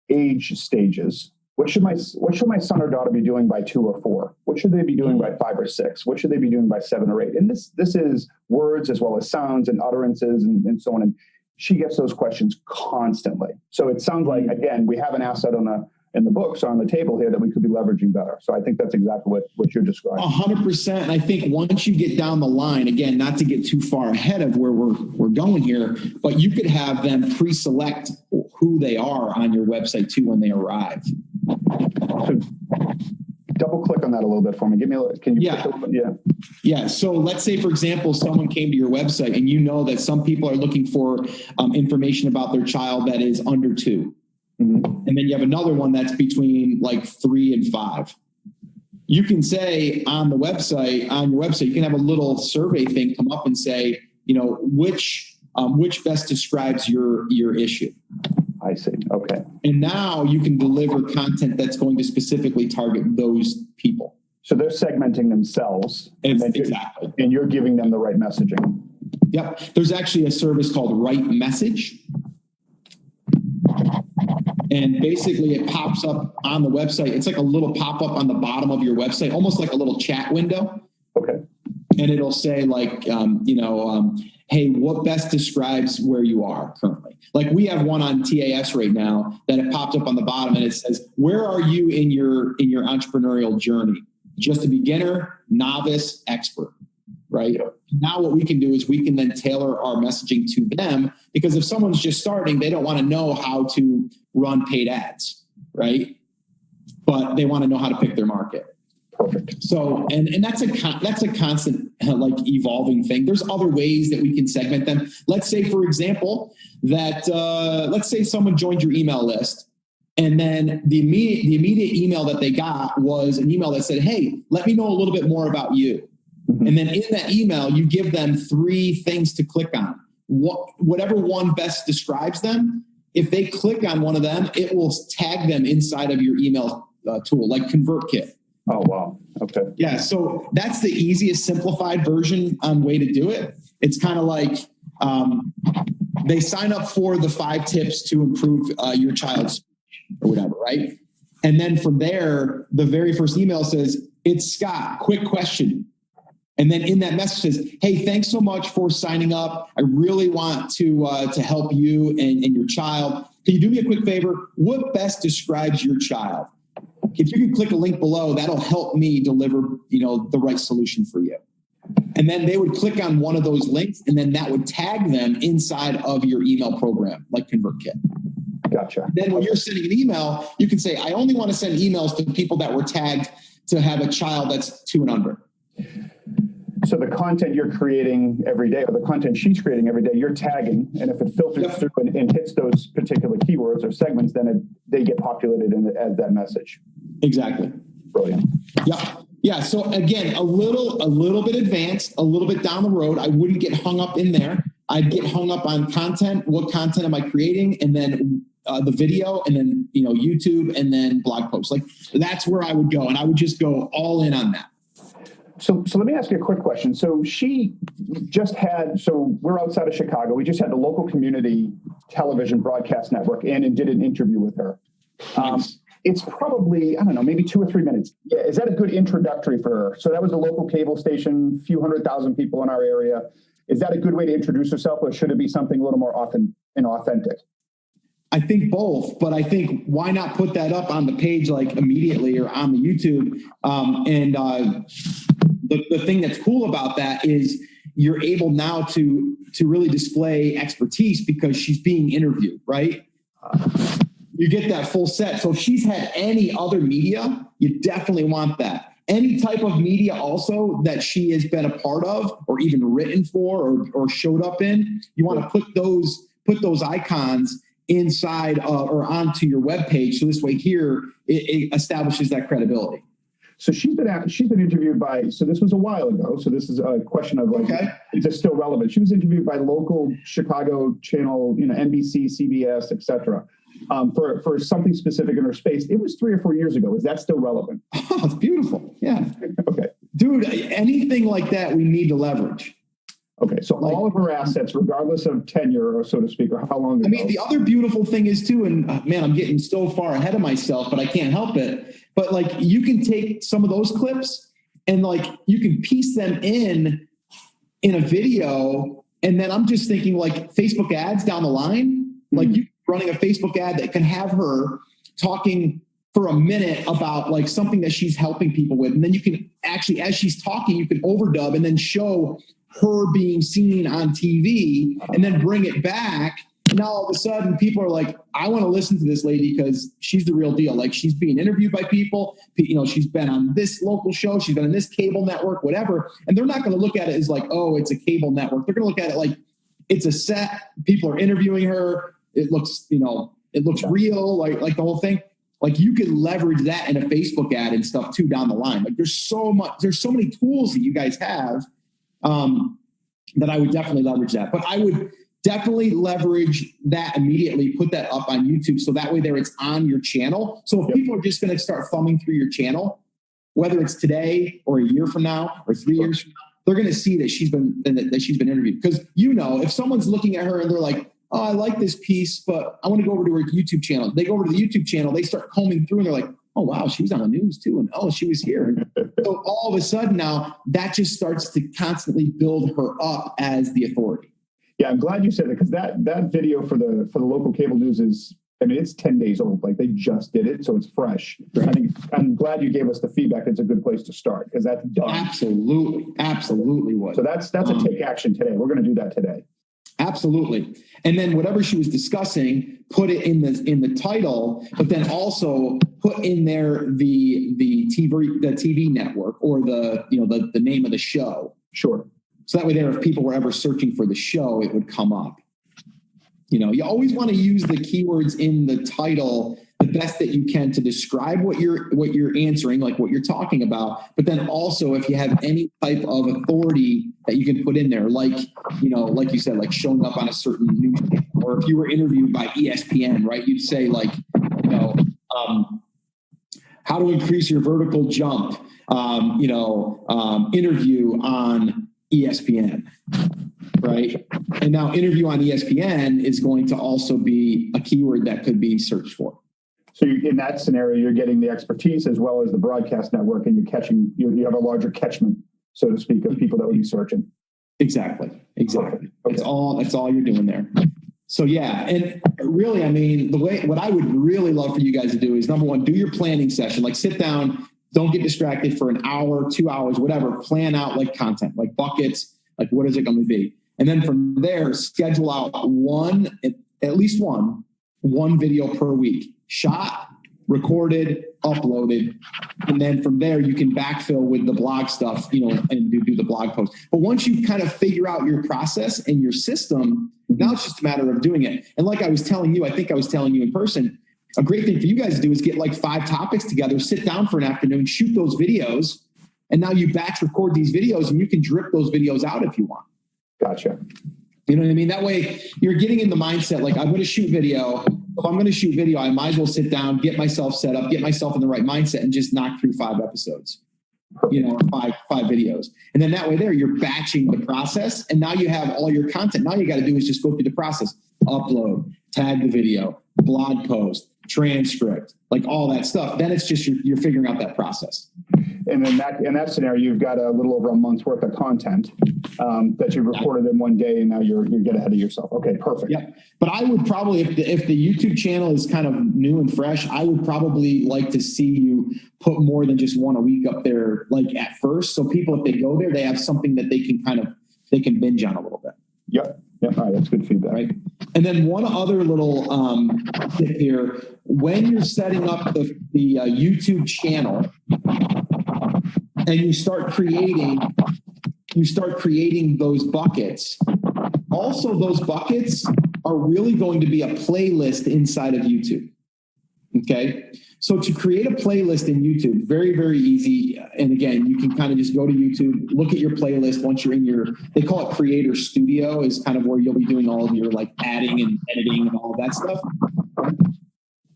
age stages. What should my son or daughter be doing by 2 or 4? What should they be doing by 5 or 6? What should they be doing by 7 or 8? And this is words as well as sounds and utterances and so on. And she gets those questions constantly. So it sounds like, again, we have an asset in the books on the table here that we could be leveraging better. So I think that's exactly what you're describing. 100%. And I think once you get down the line, again, not to get too far ahead of where we're going here, but you could have them pre-select who they are on your website too when they arrive. So double click on that a little bit for me. Can you? Yeah. So let's say, for example, someone came to your website and you know that some people are looking for information about their child that is under 2. Mm-hmm. And then you have another one that's between like 3 and 5. You can say on your website, you can have a little survey thing come up and say, which best describes your issue. I see. Okay. And now you can deliver content that's going to specifically target those people. So they're segmenting themselves. Exactly. And you're giving them the right messaging. Yep. There's actually a service called Right Message. And basically it pops up on the website. It's like a little pop-up on the bottom of your website, almost like a little chat window. Okay. And it'll say like, hey, what best describes where you are currently? Like we have one on TAS right now that it popped up on the bottom and it says, where are you in your entrepreneurial journey? Just a beginner, novice, expert, right? Yeah. Now what we can do is we can then tailor our messaging to them, because if someone's just starting, they don't want to know how to run paid ads, right? But they want to know how to pick their market. Perfect. So, and that's a constant like evolving thing. There's other ways that we can segment them. Let's say, for example, that let's say someone joined your email list, and then the immediate email that they got was an email that said, "Hey, let me know a little bit more about you." Mm-hmm. And then in that email, you give them 3 things to click on. Whatever one best describes them. If they click on one of them, it will tag them inside of your email tool, like ConvertKit. Oh, wow. Okay. Yeah. So that's the easiest simplified version way to do it. It's kind of like they sign up for the 5 tips to improve your child's speech or whatever, right? And then from there, the very first email says, "It's Scott, quick question." And then in that message says, "Hey, thanks so much for signing up. I really want to help you and your child. Can you do me a quick favor? What best describes your child? If you can click a link below, that'll help me deliver, the right solution for you." And then they would click on one of those links, and then that would tag them inside of your email program, like ConvertKit. Gotcha. Then when you're sending an email, you can say, I only want to send emails to people that were tagged to have a child that's 2 and under. So the content you're creating every day, or the content she's creating every day, you're tagging, and if it filters through and hits those particular keywords or segments, then they get populated as that message. Exactly. Brilliant. Yeah. Yeah. So again, a little bit advanced, a little bit down the road. I wouldn't get hung up in there. I'd get hung up on content. What content am I creating? And then the video, and then, YouTube, and then blog posts. Like, that's where I would go. And I would just go all in on that. So let me ask you a quick question. So she just had, so we're outside of Chicago. We just had the local community television broadcast network in and did an interview with her. Nice. It's probably, I don't know, maybe 2 or 3 minutes. Yeah, is that a good introductory for her? So that was a local cable station, few 100,000 people in our area. Is that a good way to introduce herself, or should it be something a little more authentic? I think both, but I think why not put that up on the page like immediately or on the YouTube? The thing that's cool about that is you're able now to really display expertise because she's being interviewed, right? You get that full set. So if she's had any other media, you definitely want that. Any type of media also that she has been a part of or even written for or showed up in, you want to put those icons inside or onto your webpage. So this way here, it establishes that credibility. So she's been interviewed by, so this was a while ago. So this is a question of like, is it still relevant? She was interviewed by local Chicago channel, NBC, CBS, et cetera, for something specific in her space. It was 3 or 4 years ago. Is that still relevant? Oh, it's beautiful. Yeah. Okay. Dude, anything like that we need to leverage. Okay, so all of her assets, regardless of tenure, or so to speak, or how long ago. I mean, the other beautiful thing is too, and man, I'm getting so far ahead of myself, but I can't help it. But like, you can take some of those clips and like, you can piece them in a video. And then I'm just thinking like Facebook ads down the line, like you running a Facebook ad that can have her talking for a minute about like something that she's helping people with. And then you can actually, as she's talking, you can overdub and then show her being seen on TV and then bring it back. And now all of a sudden people are like, I want to listen to this lady because she's the real deal. Like, she's being interviewed by people, she's been on this local show, she's been on this cable network, whatever. And they're not going to look at it as like, oh, it's a cable network. They're going to look at it like it's a set. People are interviewing her. It looks, it looks real, like the whole thing. Like, you could leverage that in a Facebook ad and stuff too down the line. Like, there's so many tools that you guys have that I would definitely leverage that. But I would definitely leverage that immediately, put that up on YouTube. So that way there it's on your channel. So if people are just going to start thumbing through your channel, whether it's today or a year from now or 3 years from now, they're going to see that she's been interviewed. Because, if someone's looking at her and they're like, oh, I like this piece, but I want to go over to her YouTube channel. They go over to the YouTube channel, they start combing through and they're like, oh, wow, she was on the news too. And oh, she was here. So all of a sudden now that just starts to constantly build her up as the authority. Yeah, I'm glad you said that, because that video for the local cable news is, it's 10 days old. Like, they just did it, so it's fresh. Right. I'm glad you gave us the feedback. It's a good place to start because that's done. Absolutely would. So that's a take action today. We're going to do that today. Absolutely. And then whatever she was discussing, put it in the title, but then also put in there the TV network or the name of the show. Sure. So that way there, if people were ever searching for the show, it would come up. You always want to use the keywords in the title the best that you can to describe what you're answering, like what you're talking about. But then also, if you have any type of authority that you can put in there, like you said, like showing up on a certain news channel, or if you were interviewed by ESPN, right? You'd say like, how to increase your vertical jump, interview on ESPN. Right. And now interview on ESPN is going to also be a keyword that could be searched for. So in that scenario, you're getting the expertise as well as the broadcast network, and you have a larger catchment, so to speak, of people that would be searching. Exactly. Okay. That's all you're doing there. So yeah. And really, what I would really love for you guys to do is, number one, do your planning session, like sit down, Don't get distracted for an hour, 2 hours, whatever. Plan out like content, like buckets, like what is it going to be? And then from there, schedule out at least one video per week, shot, recorded, uploaded. And then from there, you can backfill with the blog stuff, and do the blog post. But once you kind of figure out your process and your system, now it's just a matter of doing it. And like I was telling you, I think I was telling you in person, a great thing for you guys to do is get like 5 topics together, sit down for an afternoon, shoot those videos. And now you batch record these videos and you can drip those videos out if you want. Gotcha. You know what I mean? That way you're getting in the mindset, like I'm going to shoot video. If I'm going to shoot video, I might as well sit down, get myself set up, get myself in the right mindset and just knock through 5 episodes, five videos. And then that way there, you're batching the process. And now you have all your content. Now you got to do is just go through the process, upload, tag the video, blog post, transcript, like all that stuff. Then it's just you're figuring out that process. And in that scenario, you've got a little over a month's worth of content that you've recorded in one day, and now you're get ahead of yourself. Okay, perfect. Yeah, but I would probably, if the YouTube channel is kind of new and fresh, I would probably like to see you put more than just one a week up there, like at first. So people, if they go there, they have something that they can binge on a little bit. Yep. All right, that's good feedback. Right. And then one other little tip here: when you're setting up the YouTube channel and you start creating those buckets. Also, those buckets are really going to be a playlist inside of YouTube. Okay. So to create a playlist in YouTube, very, very easy. And again, you can kind of just go to YouTube, look at your playlist. Once you're in they call it Creator Studio, is kind of where you'll be doing all of your like adding and editing and all that stuff.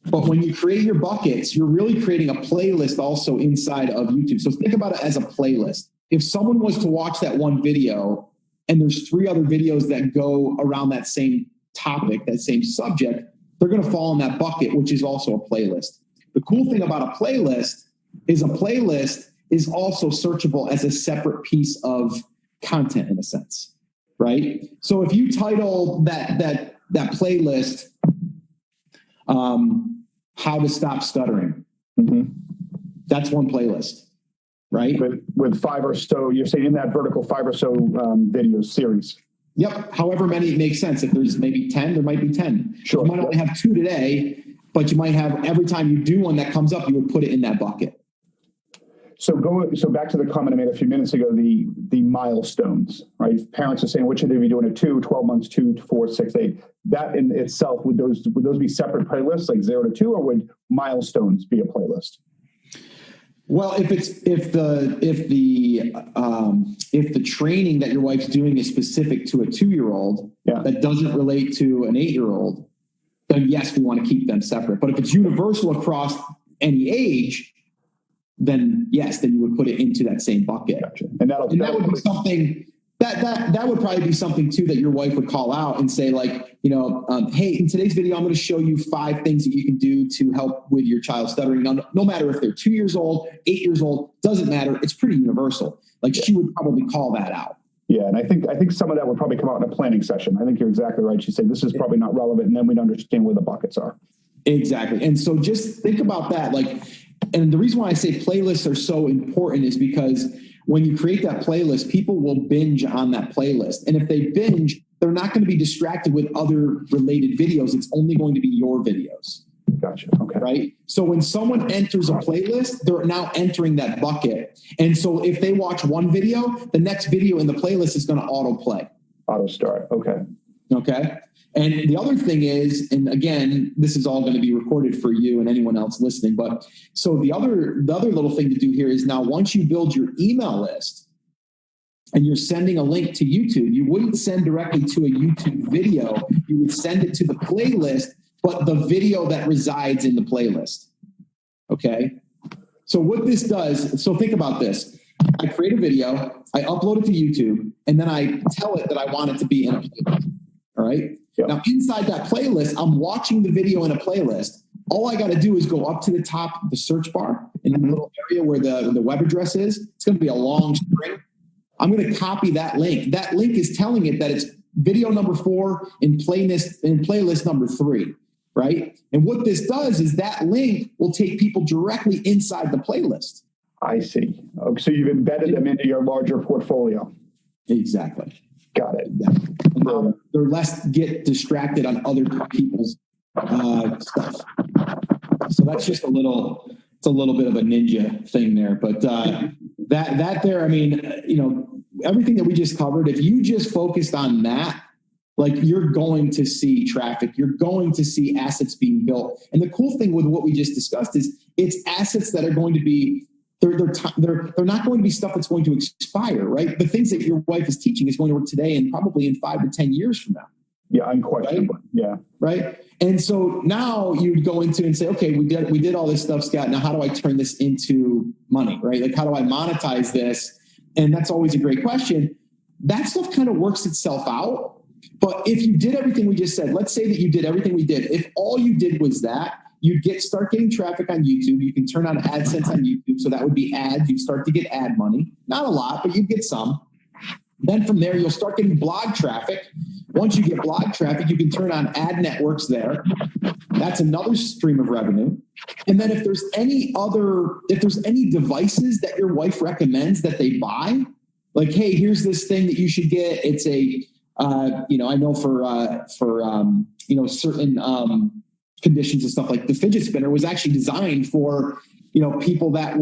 But when you create your buckets, you're really creating a playlist also inside of YouTube. So think about it as a playlist. If someone was to watch that one video and there's 3 other videos that go around that same topic, that same subject, they're going to fall in that bucket, which is also a playlist. The cool thing about a playlist is also searchable as a separate piece of content in a sense, right? So if you title that playlist, how to stop stuttering, that's one playlist, right? With 5 or so, you're saying in that vertical 5 or so video series. Yep. However many it makes sense. If there's maybe 10, there might be 10. Sure. You might only have 2 today, but you might have, every time you do one that comes up, you would put it in that bucket. So back to the comment I made a few minutes ago, the milestones, right? Parents are saying, what should they be doing at 2, 12 months, 2, 4, 6, 8? That in itself, would those be separate playlists, like 0 to 2, or would milestones be a playlist? Well, if the training that your wife's doing is specific to a 2-year-old that doesn't relate to an 8-year-old, then yes, we want to keep them separate. But if it's universal across any age, then yes, then you would put it into that same bucket. Gotcha. And that would be something that would probably be something too that your wife would call out and say, like, hey, in today's video, I'm going to show you 5 things that you can do to help with your child stuttering. No matter if they're 2 years old, 8 years old, doesn't matter. It's pretty universal. Like she would probably call that out. Yeah, and I think some of that would probably come out in a planning session. I think you're exactly right. She'd say this is probably not relevant, and then we'd understand where the buckets are. Exactly. And so just think about that. And the reason why I say playlists are so important is because when you create that playlist, people will binge on that playlist. And if they binge, they're not going to be distracted with other related videos. It's only going to be your videos. Gotcha. Okay. Right. So when someone enters a playlist, they're now entering that bucket. And so if they watch one video, the next video in the playlist is going to autoplay. Auto start. Okay. Okay. And the other thing is, and again, this is all going to be recorded for you and anyone else listening. But so the other little thing to do here is now once you build your email list and you're sending a link to YouTube, you wouldn't send directly to a YouTube video. You would send it to the playlist, but the video that resides in the playlist. Okay. So what this does, so think about this. I create a video, I upload it to YouTube, and then I tell it that I want it to be in a playlist. All right. Yep. Now, inside that playlist, I'm watching the video in a playlist. All I got to do is go up to the top of the search bar in the little area where the web address is. It's going to be a long string. I'm going to copy that link. That link is telling it that it's video number 4 in playlist number 3, right? And what this does is that link will take people directly inside the playlist. I see. Okay, so you've embedded them into your larger portfolio. Exactly. Got it. Yeah. They're less get distracted on other people's stuff. So that's just a little bit of a ninja thing there. But that there, I mean, everything that we just covered, if you just focused on that, like, you're going to see traffic, you're going to see assets being built. And the cool thing with what we just discussed is it's assets that are going to be, they're not going to be stuff that's going to expire, right? The things that your wife is teaching is going to work today and probably in 5 to 10 years from now. Yeah, unquestionably. Right? Yeah. Right. And so now you'd go into and say, okay, we did all this stuff, Scott. Now, how do I turn this into money, right? Like, how do I monetize this? And that's always a great question. That stuff kind of works itself out. But if you did everything we just said, let's say that you did everything we did. If all you did was that, you'd start getting traffic on YouTube. You can turn on AdSense on YouTube. So that would be ads. You'd start to get ad money. Not a lot, but you'd get some. Then from there, you'll start getting blog traffic. Once you get blog traffic, you can turn on ad networks there. That's another stream of revenue. And then if there's any devices that your wife recommends that they buy, like, hey, here's this thing that you should get. It's a, I know for certain conditions and stuff, like the fidget spinner was actually designed for, people that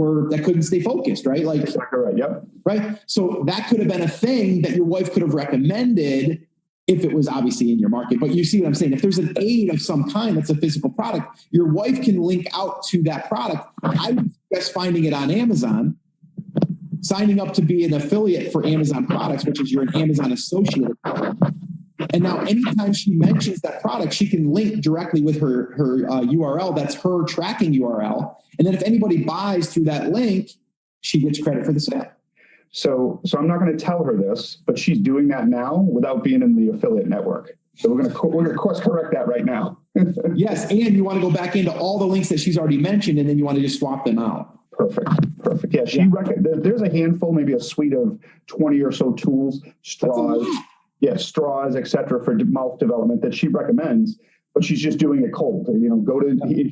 couldn't stay focused, right? Like, exactly right. Yep. Right. So that could have been a thing that your wife could have recommended if it was obviously in your market. But you see what I'm saying? If there's an aid of some kind that's a physical product, your wife can link out to that product. I would suggest finding it on Amazon, signing up to be an affiliate for Amazon products, which is you're an Amazon associate. And now anytime she mentions that product, she can link directly with her URL. That's her tracking URL. And then if anybody buys through that link, she gets credit for the sale. So I'm not going to tell her this, but she's doing that now without being in the affiliate network. So we're going to course correct that right now. Yes. And you want to go back into all the links that she's already mentioned, and then you want to just swap them out. Perfect. Yeah. There's a handful, maybe a suite of 20 or so tools, straws, et cetera, for mouth development that she recommends, but she's just doing it cold.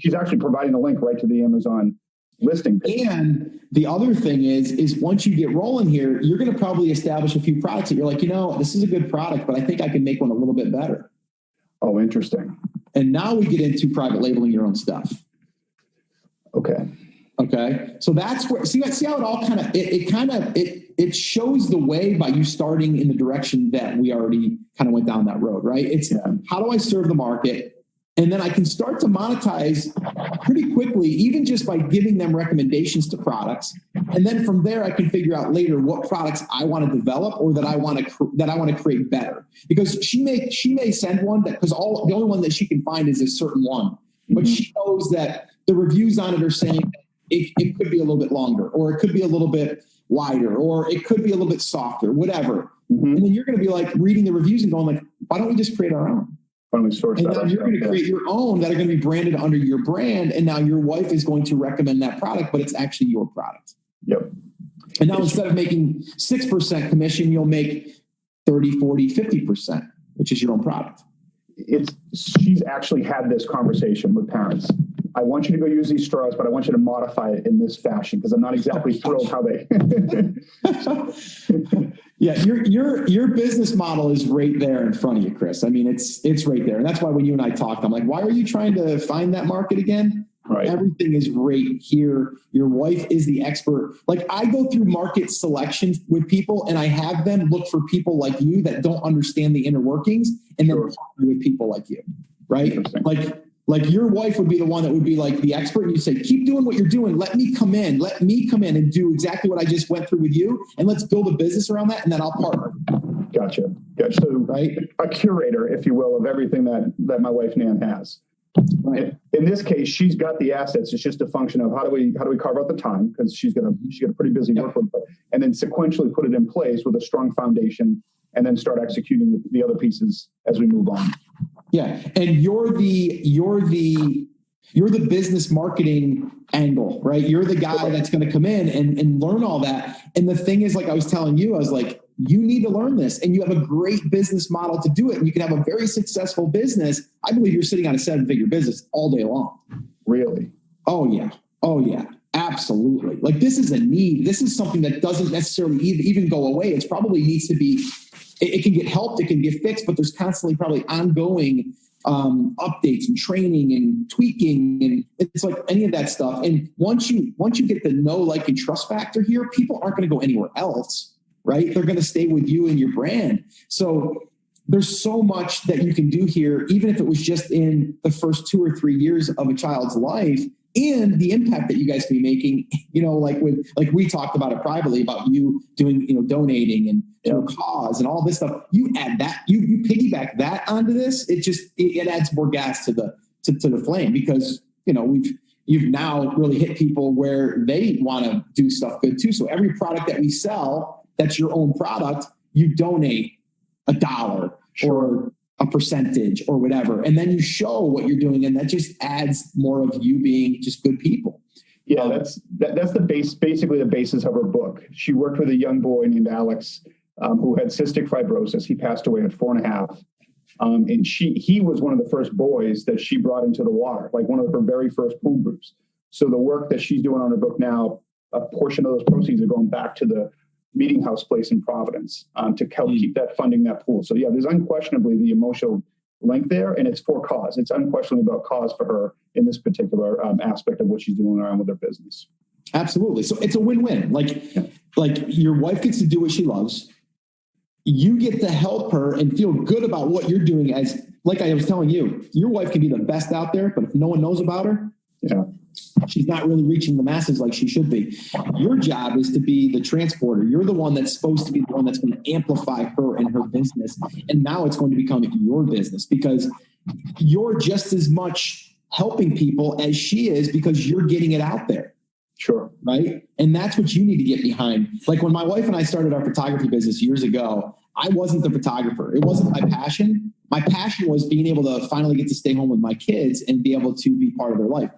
She's actually providing a link right to the Amazon listing page. And the other thing is once you get rolling here, you're going to probably establish a few products that you're like, this is a good product, but I think I can make one a little bit better. Oh, interesting. And now we get into private labeling your own stuff. Okay. So that's where, see how it all it shows the way by you starting in the direction that we already kind of went down that road, right? It's how do I serve the market? And then I can start to monetize pretty quickly, even just by giving them recommendations to products. And then from there, I can figure out later what products I want to develop or that I want to create better. Because she may send one because the only one that she can find is a certain one, but she knows that the reviews on it are saying it could be a little bit longer, or it could be a little bit wider, or it could be a little bit softer, whatever. And then you're going to be like reading the reviews and going like, why don't we just create our own? And now you're going to create your own that are going to be branded under your brand. And now your wife is going to recommend that product, but it's actually your product. Yep. And now instead of making 6% commission, you'll make 30, 40, 50%, which is your own product. She's actually had this conversation with parents. I want you to go use these straws, but I want you to modify it in this fashion because I'm not exactly thrilled how they. Yeah, your business model is right there in front of you, Chris. I mean, it's right there, and that's why when you and I talked, I'm like, why are you trying to find that market again? Right. Everything is right here. Your wife is the expert. Like, I go through market selection with people, and I have them look for people like you that don't understand the inner workings, and then partner with people like you, right? Like your wife would be the one that would be like the expert, and you say, keep doing what you're doing. Let me come in and do exactly what I just went through with you. And let's build a business around that. And then I'll partner. Gotcha. So right. A curator, if you will, of everything that my wife Nan has. Right. In this case, she's got the assets. It's just a function of how do we carve out the time, because she's got a pretty busy workload, and then sequentially put it in place with a strong foundation, and then start executing the other pieces as we move on. Yeah, and you're the business marketing angle, right? You're the guy that's going to come in and learn all that. And the thing is, like I was telling you, I was like, you need to learn this, and you have a great business model to do it, and you can have a very successful business. I believe you're sitting on a 7-figure business all day long. Really? Oh yeah. Absolutely. Like this is a need. This is something that doesn't necessarily even go away. It's probably needs to be, it can get helped, it can get fixed, but there's constantly probably ongoing updates and training and tweaking. And it's like any of that stuff. And once you get the know, like, and trust factor here, people aren't going to go anywhere else, right? They're going to stay with you and your brand. So there's so much that you can do here, even if it was just in the first 2 or 3 years of a child's life, and the impact that you guys can be making, like we talked about it privately about you doing, donating and to a cause and all this stuff. You add that, you piggyback that onto this. It adds more gas to the flame, because, you've now really hit people where they want to do stuff good too. So every product that we sell, that's your own product, you donate $1 or a percentage or whatever. And then you show what you're doing. And that just adds more of you being just good people. Yeah, that's basically the basis of her book. She worked with a young boy named Alex who had cystic fibrosis. He passed away at 4.5. And he was one of the first boys that she brought into the water, like one of her very first pool groups. So the work that she's doing on her book now, a portion of those proceeds are going back to the Meeting House place in Providence to help keep that funding that pool. So yeah, there's unquestionably the emotional link there, and it's for cause. It's unquestionably about cause for her in this particular aspect of what she's doing around with her business. Absolutely. So it's a win-win. Like your wife gets to do what she loves. You get to help her and feel good about what you're doing. As like I was telling you, your wife can be the best out there, but if no one knows about her, she's not really reaching the masses like she should be. Your job is to be the transporter. You're the one that's supposed to be the one that's going to amplify her and her business. And now it's going to become your business, because you're just as much helping people as she is, because you're getting it out there. Sure. Right. And that's what you need to get behind. Like when my wife and I started our photography business years ago, I wasn't the photographer. It wasn't my passion. My passion was being able to finally get to stay home with my kids and be able to be part of their life.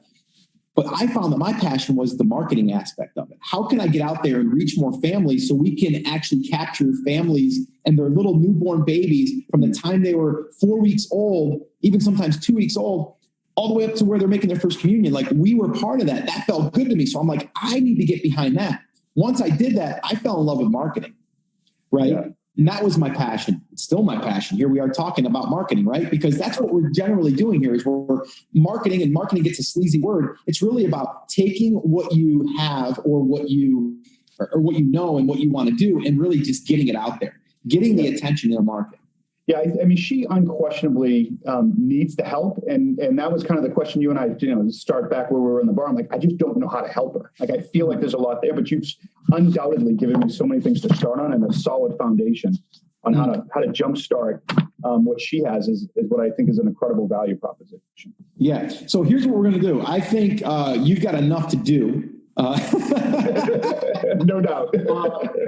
But I found that my passion was the marketing aspect of it. How can I get out there and reach more families so we can actually capture families and their little newborn babies from the time they were 4 weeks old, even sometimes 2 weeks old, all the way up to where they're making their first communion. Like we were part of that. That felt good to me. So I'm like, I need to get behind that. Once I did that, I fell in love with marketing, right? Yeah. And that was my passion. It's still my passion. Here we are talking about marketing, right? Because that's what we're generally doing here is we're marketing, and marketing gets a sleazy word. It's really about taking what you have or what you know and what you want to do and really just getting it out there, getting the attention in the market. Yeah, I mean, she unquestionably needs the help, and that was kind of the question you and I, start back where we were in the bar. I'm like, I just don't know how to help her. Like, I feel like there's a lot there, but you've undoubtedly given me so many things to start on and a solid foundation on how to jumpstart what she has is what I think is an incredible value proposition. Yeah. So here's what we're going to do. I think you've got enough to do. No doubt.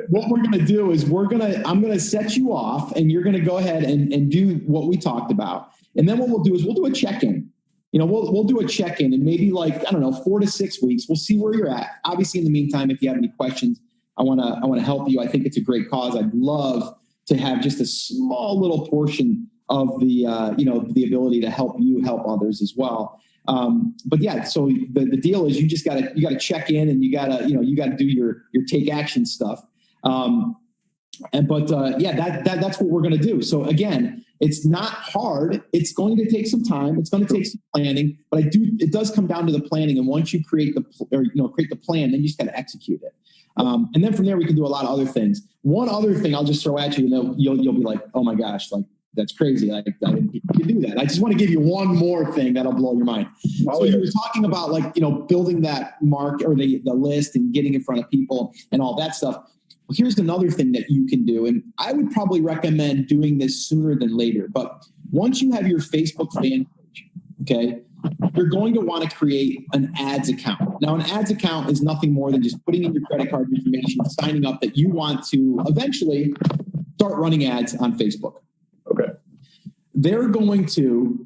What we're going to do is I'm going to set you off, and you're going to go ahead and do what we talked about. And then what we'll do is we'll do a check-in. We'll do a check-in, and maybe 4 to 6 weeks. We'll see where you're at. Obviously, in the meantime, if you have any questions, I want to help you. I think it's a great cause. I'd love to have just a small little portion of the ability to help you help others as well. But yeah, so the deal is you gotta check in, and you gotta do your take action stuff. That's what we're going to do. So again, it's not hard. It's going to take some time. It's going to take some planning, but it does come down to the planning. And once you create the plan, then you just got to execute it. And then from there, we can do a lot of other things. One other thing I'll just throw at you, you'll be like, oh my gosh, like, that's crazy. I didn't do that. I just want to give you one more thing that'll blow your mind. So you were talking about building that mark or the list and getting in front of people and all that stuff. Well, here's another thing that you can do. And I would probably recommend doing this sooner than later. But once you have your Facebook fan page, okay, you're going to want to create an ads account. Now, an ads account is nothing more than just putting in your credit card information, signing up that you want to eventually start running ads on Facebook. Okay. They're going to,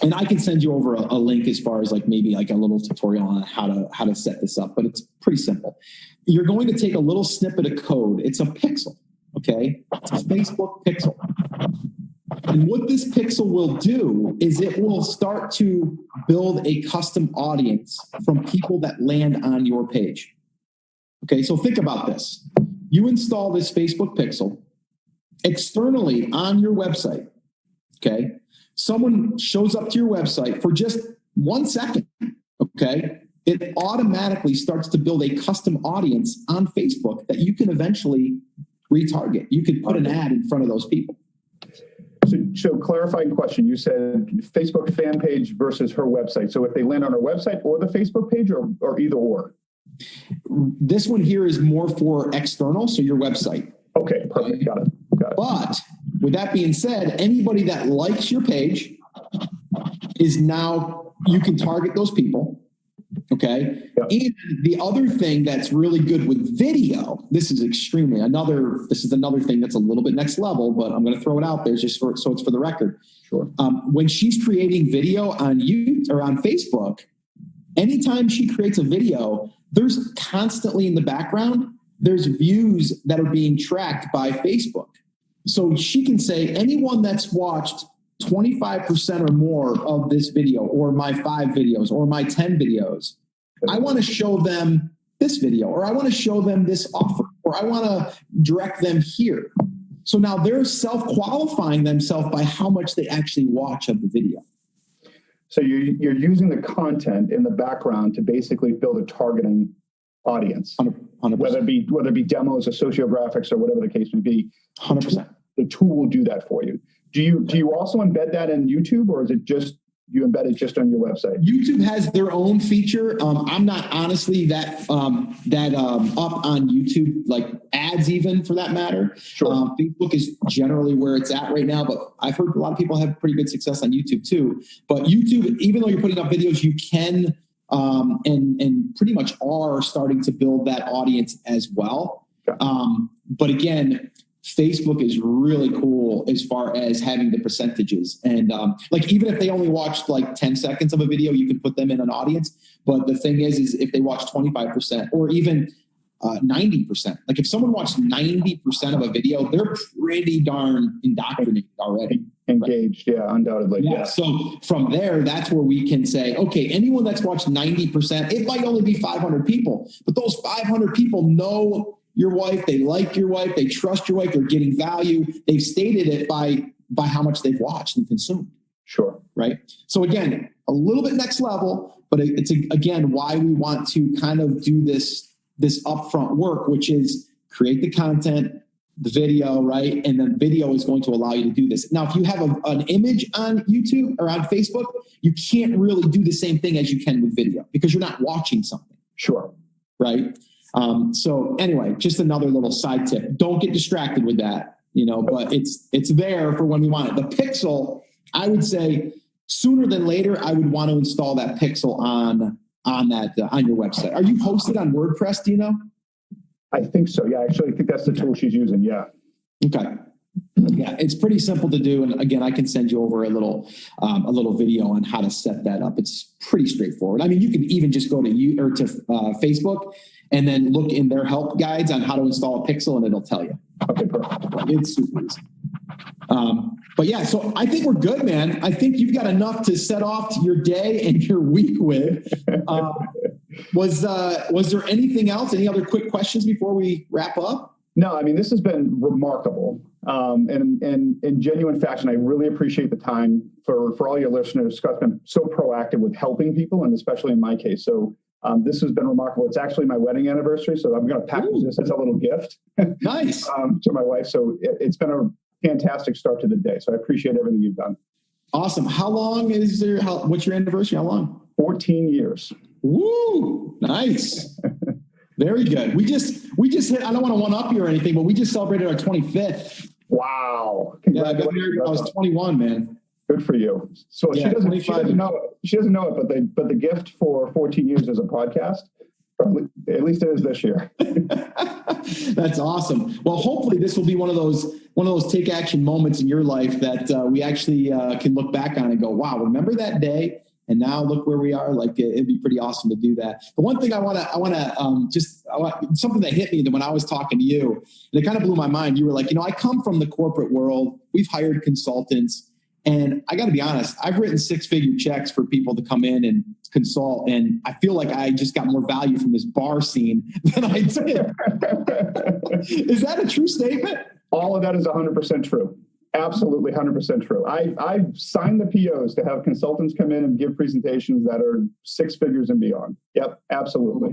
and I can send you over a link as far as maybe a little tutorial on how to set this up, but it's pretty simple. You're going to take a little snippet of code. It's a pixel, okay? It's a Facebook pixel. And what this pixel will do is it will start to build a custom audience from people that land on your page. Okay, so think about this. You install this Facebook pixel externally on your website. Okay, someone shows up to your website for just 1 second. Okay, it automatically starts to build a custom audience on Facebook that you can eventually retarget. You could put an ad in front of those people. So clarifying question, you said Facebook fan page versus her website. So if they land on her website or the Facebook page or either or? This one here is more for external, so your website. Okay, perfect. Got it. But with that being said, anybody that likes your page is now, you can target those people. Okay. Yep. And the other thing that's really good with video, this is another thing that's a little bit next level, but I'm going to throw it out there just so it's for the record. Sure. When she's creating video on YouTube or on Facebook, anytime she creates a video, there's constantly in the background, there's views that are being tracked by Facebook. So she can say anyone that's watched 25% or more of this video, or my 5 videos, or my 10 videos, I want to show them this video, or I want to show them this offer, or I want to direct them here. So now they're self-qualifying themselves by how much they actually watch of the video. So you're using the content in the background to basically build a targeting audience, 100%. Whether it be demos or sociographics or whatever the case may be. 100%. The tool will do that for you. Do you also embed that in YouTube, or is it just you embed it just on your website? YouTube has their own feature. I'm not honestly that up on YouTube, like ads even for that matter. Sure. Facebook is generally where it's at right now, but I've heard a lot of people have pretty good success on YouTube too. But YouTube, even though you're putting up videos, you can and pretty much are starting to build that audience as well. Okay. But again, Facebook is really cool as far as having the percentages. And like, even if they only watched like 10 seconds of a video, you can put them in an audience. But the thing is if they watch 25% or even 90%, like if someone watched 90% of a video, they're pretty darn indoctrinated already. Engaged, right? Yeah, undoubtedly. Yeah. So from there, that's where we can say, okay, anyone that's watched 90%, it might only be 500 people, but those 500 people know your wife, they like your wife, they trust your wife, they're getting value. They've stated it by how much they've watched and consumed. Sure. Right. So again, a little bit next level, but it's again why we want to kind of do this upfront work, which is create the content, the video, right? And then video is going to allow you to do this. Now, if you have an image on YouTube or on Facebook, you can't really do the same thing as you can with video because you're not watching something. Sure. Right. So anyway, just another little side tip. Don't get distracted with that, but it's there for when we want it. The pixel, I would say sooner than later, I would want to install that pixel on your website. Are you hosted on WordPress? Do you know? I think so. Yeah, actually, I think that's the tool she's using. Yeah. Okay. Yeah, it's pretty simple to do. And again, I can send you over a little video on how to set that up. It's pretty straightforward. I mean, you can even just go to Facebook and then look in their help guides on how to install a pixel and it'll tell you. Okay, perfect. It's super easy. But yeah, so I think we're good, man. I think you've got enough to set off your day and your week with. Was there anything else? Any other quick questions before we wrap up? No, I mean, this has been remarkable. And in genuine fashion, I really appreciate the time for all your listeners. Scott's been so proactive with helping people, and especially in my case. So this has been remarkable. It's actually my wedding anniversary, so I'm going to package this as a little gift. Nice. To my wife. So it's been a fantastic start to the day. So I appreciate everything you've done. Awesome. How long is there? What's your anniversary? How long? 14 years. Woo! Nice. Very good. We just hit, I don't want to one up you or anything, but we just celebrated our 25th. Wow. Yeah, I got married when I was 21, man. Good for you. So yeah, she doesn't know it, but the gift for 14 years is a podcast. At least it is this year. That's awesome. Well, hopefully this will be one of those take action moments in your life that we actually can look back on and go, wow, remember that day? And now look where we are. Like it'd be pretty awesome to do that. The one thing I want something that hit me when I was talking to you, and it kind of blew my mind. You were like, I come from the corporate world. We've hired consultants, and I got to be honest, I've written 6-figure checks for people to come in and consult. And I feel like I just got more value from this bar scene than I did. Is that a true statement? All of that is 100% true. Absolutely 100% true. I've signed the POs to have consultants come in and give presentations that are 6 figures and beyond. Yep, absolutely.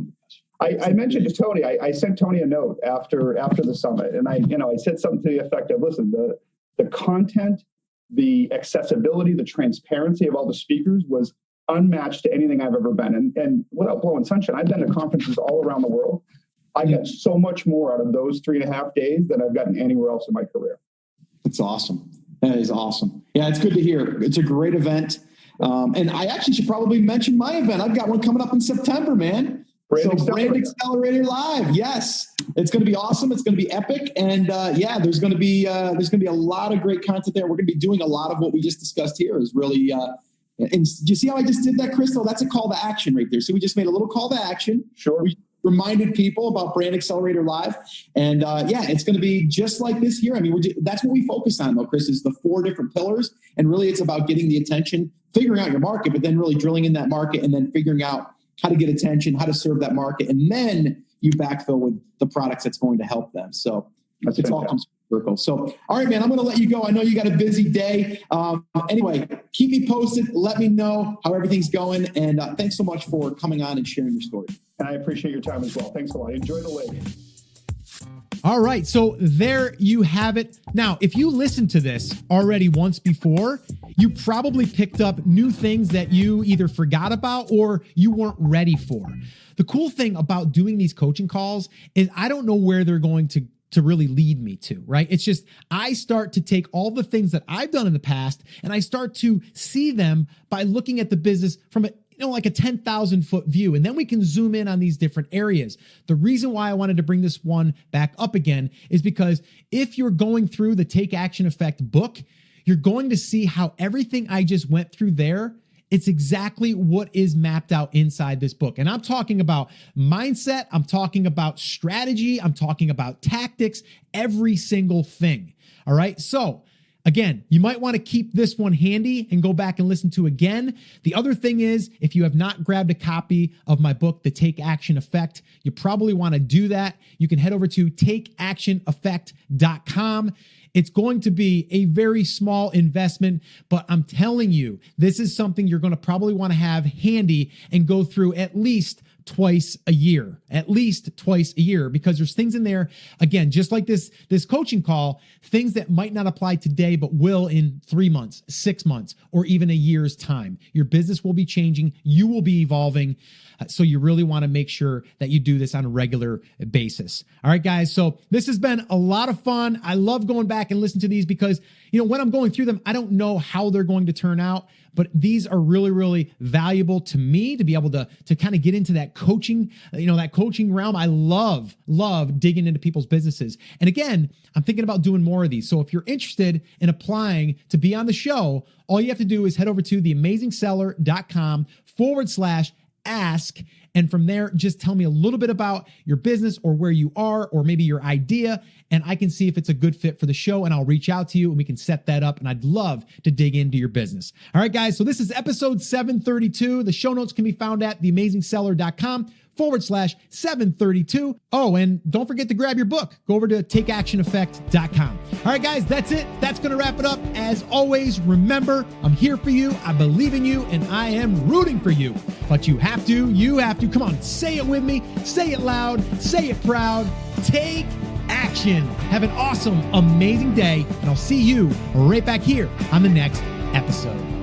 I mentioned to Tony, I sent Tony a note after the summit, and I said something to the effect of, listen, the content, the accessibility, the transparency of all the speakers was unmatched to anything I've ever been. And without blowing sunshine, I've been to conferences all around the world. I got so much more out of those 3.5 days than I've gotten anywhere else in my career. That's awesome. That is awesome. Yeah, it's good to hear. It's a great event. And I actually should probably mention my event. I've got one coming up in September, man. Brand Accelerator Live. Yes. It's going to be awesome. It's going to be epic. And there's going to be a lot of great content there. We're going to be doing a lot of what we just discussed here is really, and do you see how I just did that, Crystal? That's a call to action right there. So we just made a little call to action. Sure. We reminded people about Brand Accelerator Live. And it's going to be just like this year. I mean, that's what we focus on though, Chris, is the 4 different pillars. And really it's about getting the attention, figuring out your market, but then really drilling in that market and then figuring out how to get attention, how to serve that market. And then you backfill with the products that's going to help them. So it all comes full circle. So, all right, man, I'm going to let you go. I know you got a busy day. Anyway, keep me posted. Let me know how everything's going. And thanks so much for coming on and sharing your story. And I appreciate your time as well. Thanks a lot. Enjoy the lake. All right, so there you have it. Now, if you listened to this already once before, you probably picked up new things that you either forgot about or you weren't ready for. The cool thing about doing these coaching calls is I don't know where they're going to really lead me to, right? It's just, I start to take all the things that I've done in the past and I start to see them by looking at the business from like a 10,000 foot view. And then we can zoom in on these different areas. The reason why I wanted to bring this one back up again is because if you're going through the Take Action Effect book, you're going to see how everything I just went through there, it's exactly what is mapped out inside this book. And I'm talking about mindset. I'm talking about strategy. I'm talking about tactics, every single thing. All right. So again, you might want to keep this one handy and go back and listen to again. The other thing is, if you have not grabbed a copy of my book, The Take Action Effect, you probably want to do that. You can head over to takeactioneffect.com. It's going to be a very small investment, but I'm telling you, this is something you're going to probably want to have handy and go through at least twice a year, because there's things in there, again, just like this coaching call, things that might not apply today, but will in 3 months, 6 months, or even a year's time. Your business will be changing. You will be evolving. So you really want to make sure that you do this on a regular basis. All right, guys. So this has been a lot of fun. I love going back and listening to these because, when I'm going through them, I don't know how they're going to turn out, but these are really, really valuable to me to be able to kind of get into that coaching, that coaching realm. I love digging into people's businesses. And again, I'm thinking about doing more of these. So if you're interested in applying to be on the show, all you have to do is head over to theamazingseller.com/ask. And from there, just tell me a little bit about your business or where you are, or maybe your idea. And I can see if it's a good fit for the show, and I'll reach out to you and we can set that up. And I'd love to dig into your business. All right, guys. So this is episode 732. The show notes can be found at theamazingseller.com/732. Oh, and don't forget to grab your book. Go over to takeactioneffect.com. All right, guys, that's it. That's going to wrap it up. As always, remember, I'm here for you. I believe in you, and I am rooting for you. But you have to, come on, say it with me. Say it loud. Say it proud. Take action. Have an awesome, amazing day, and I'll see you right back here on the next episode.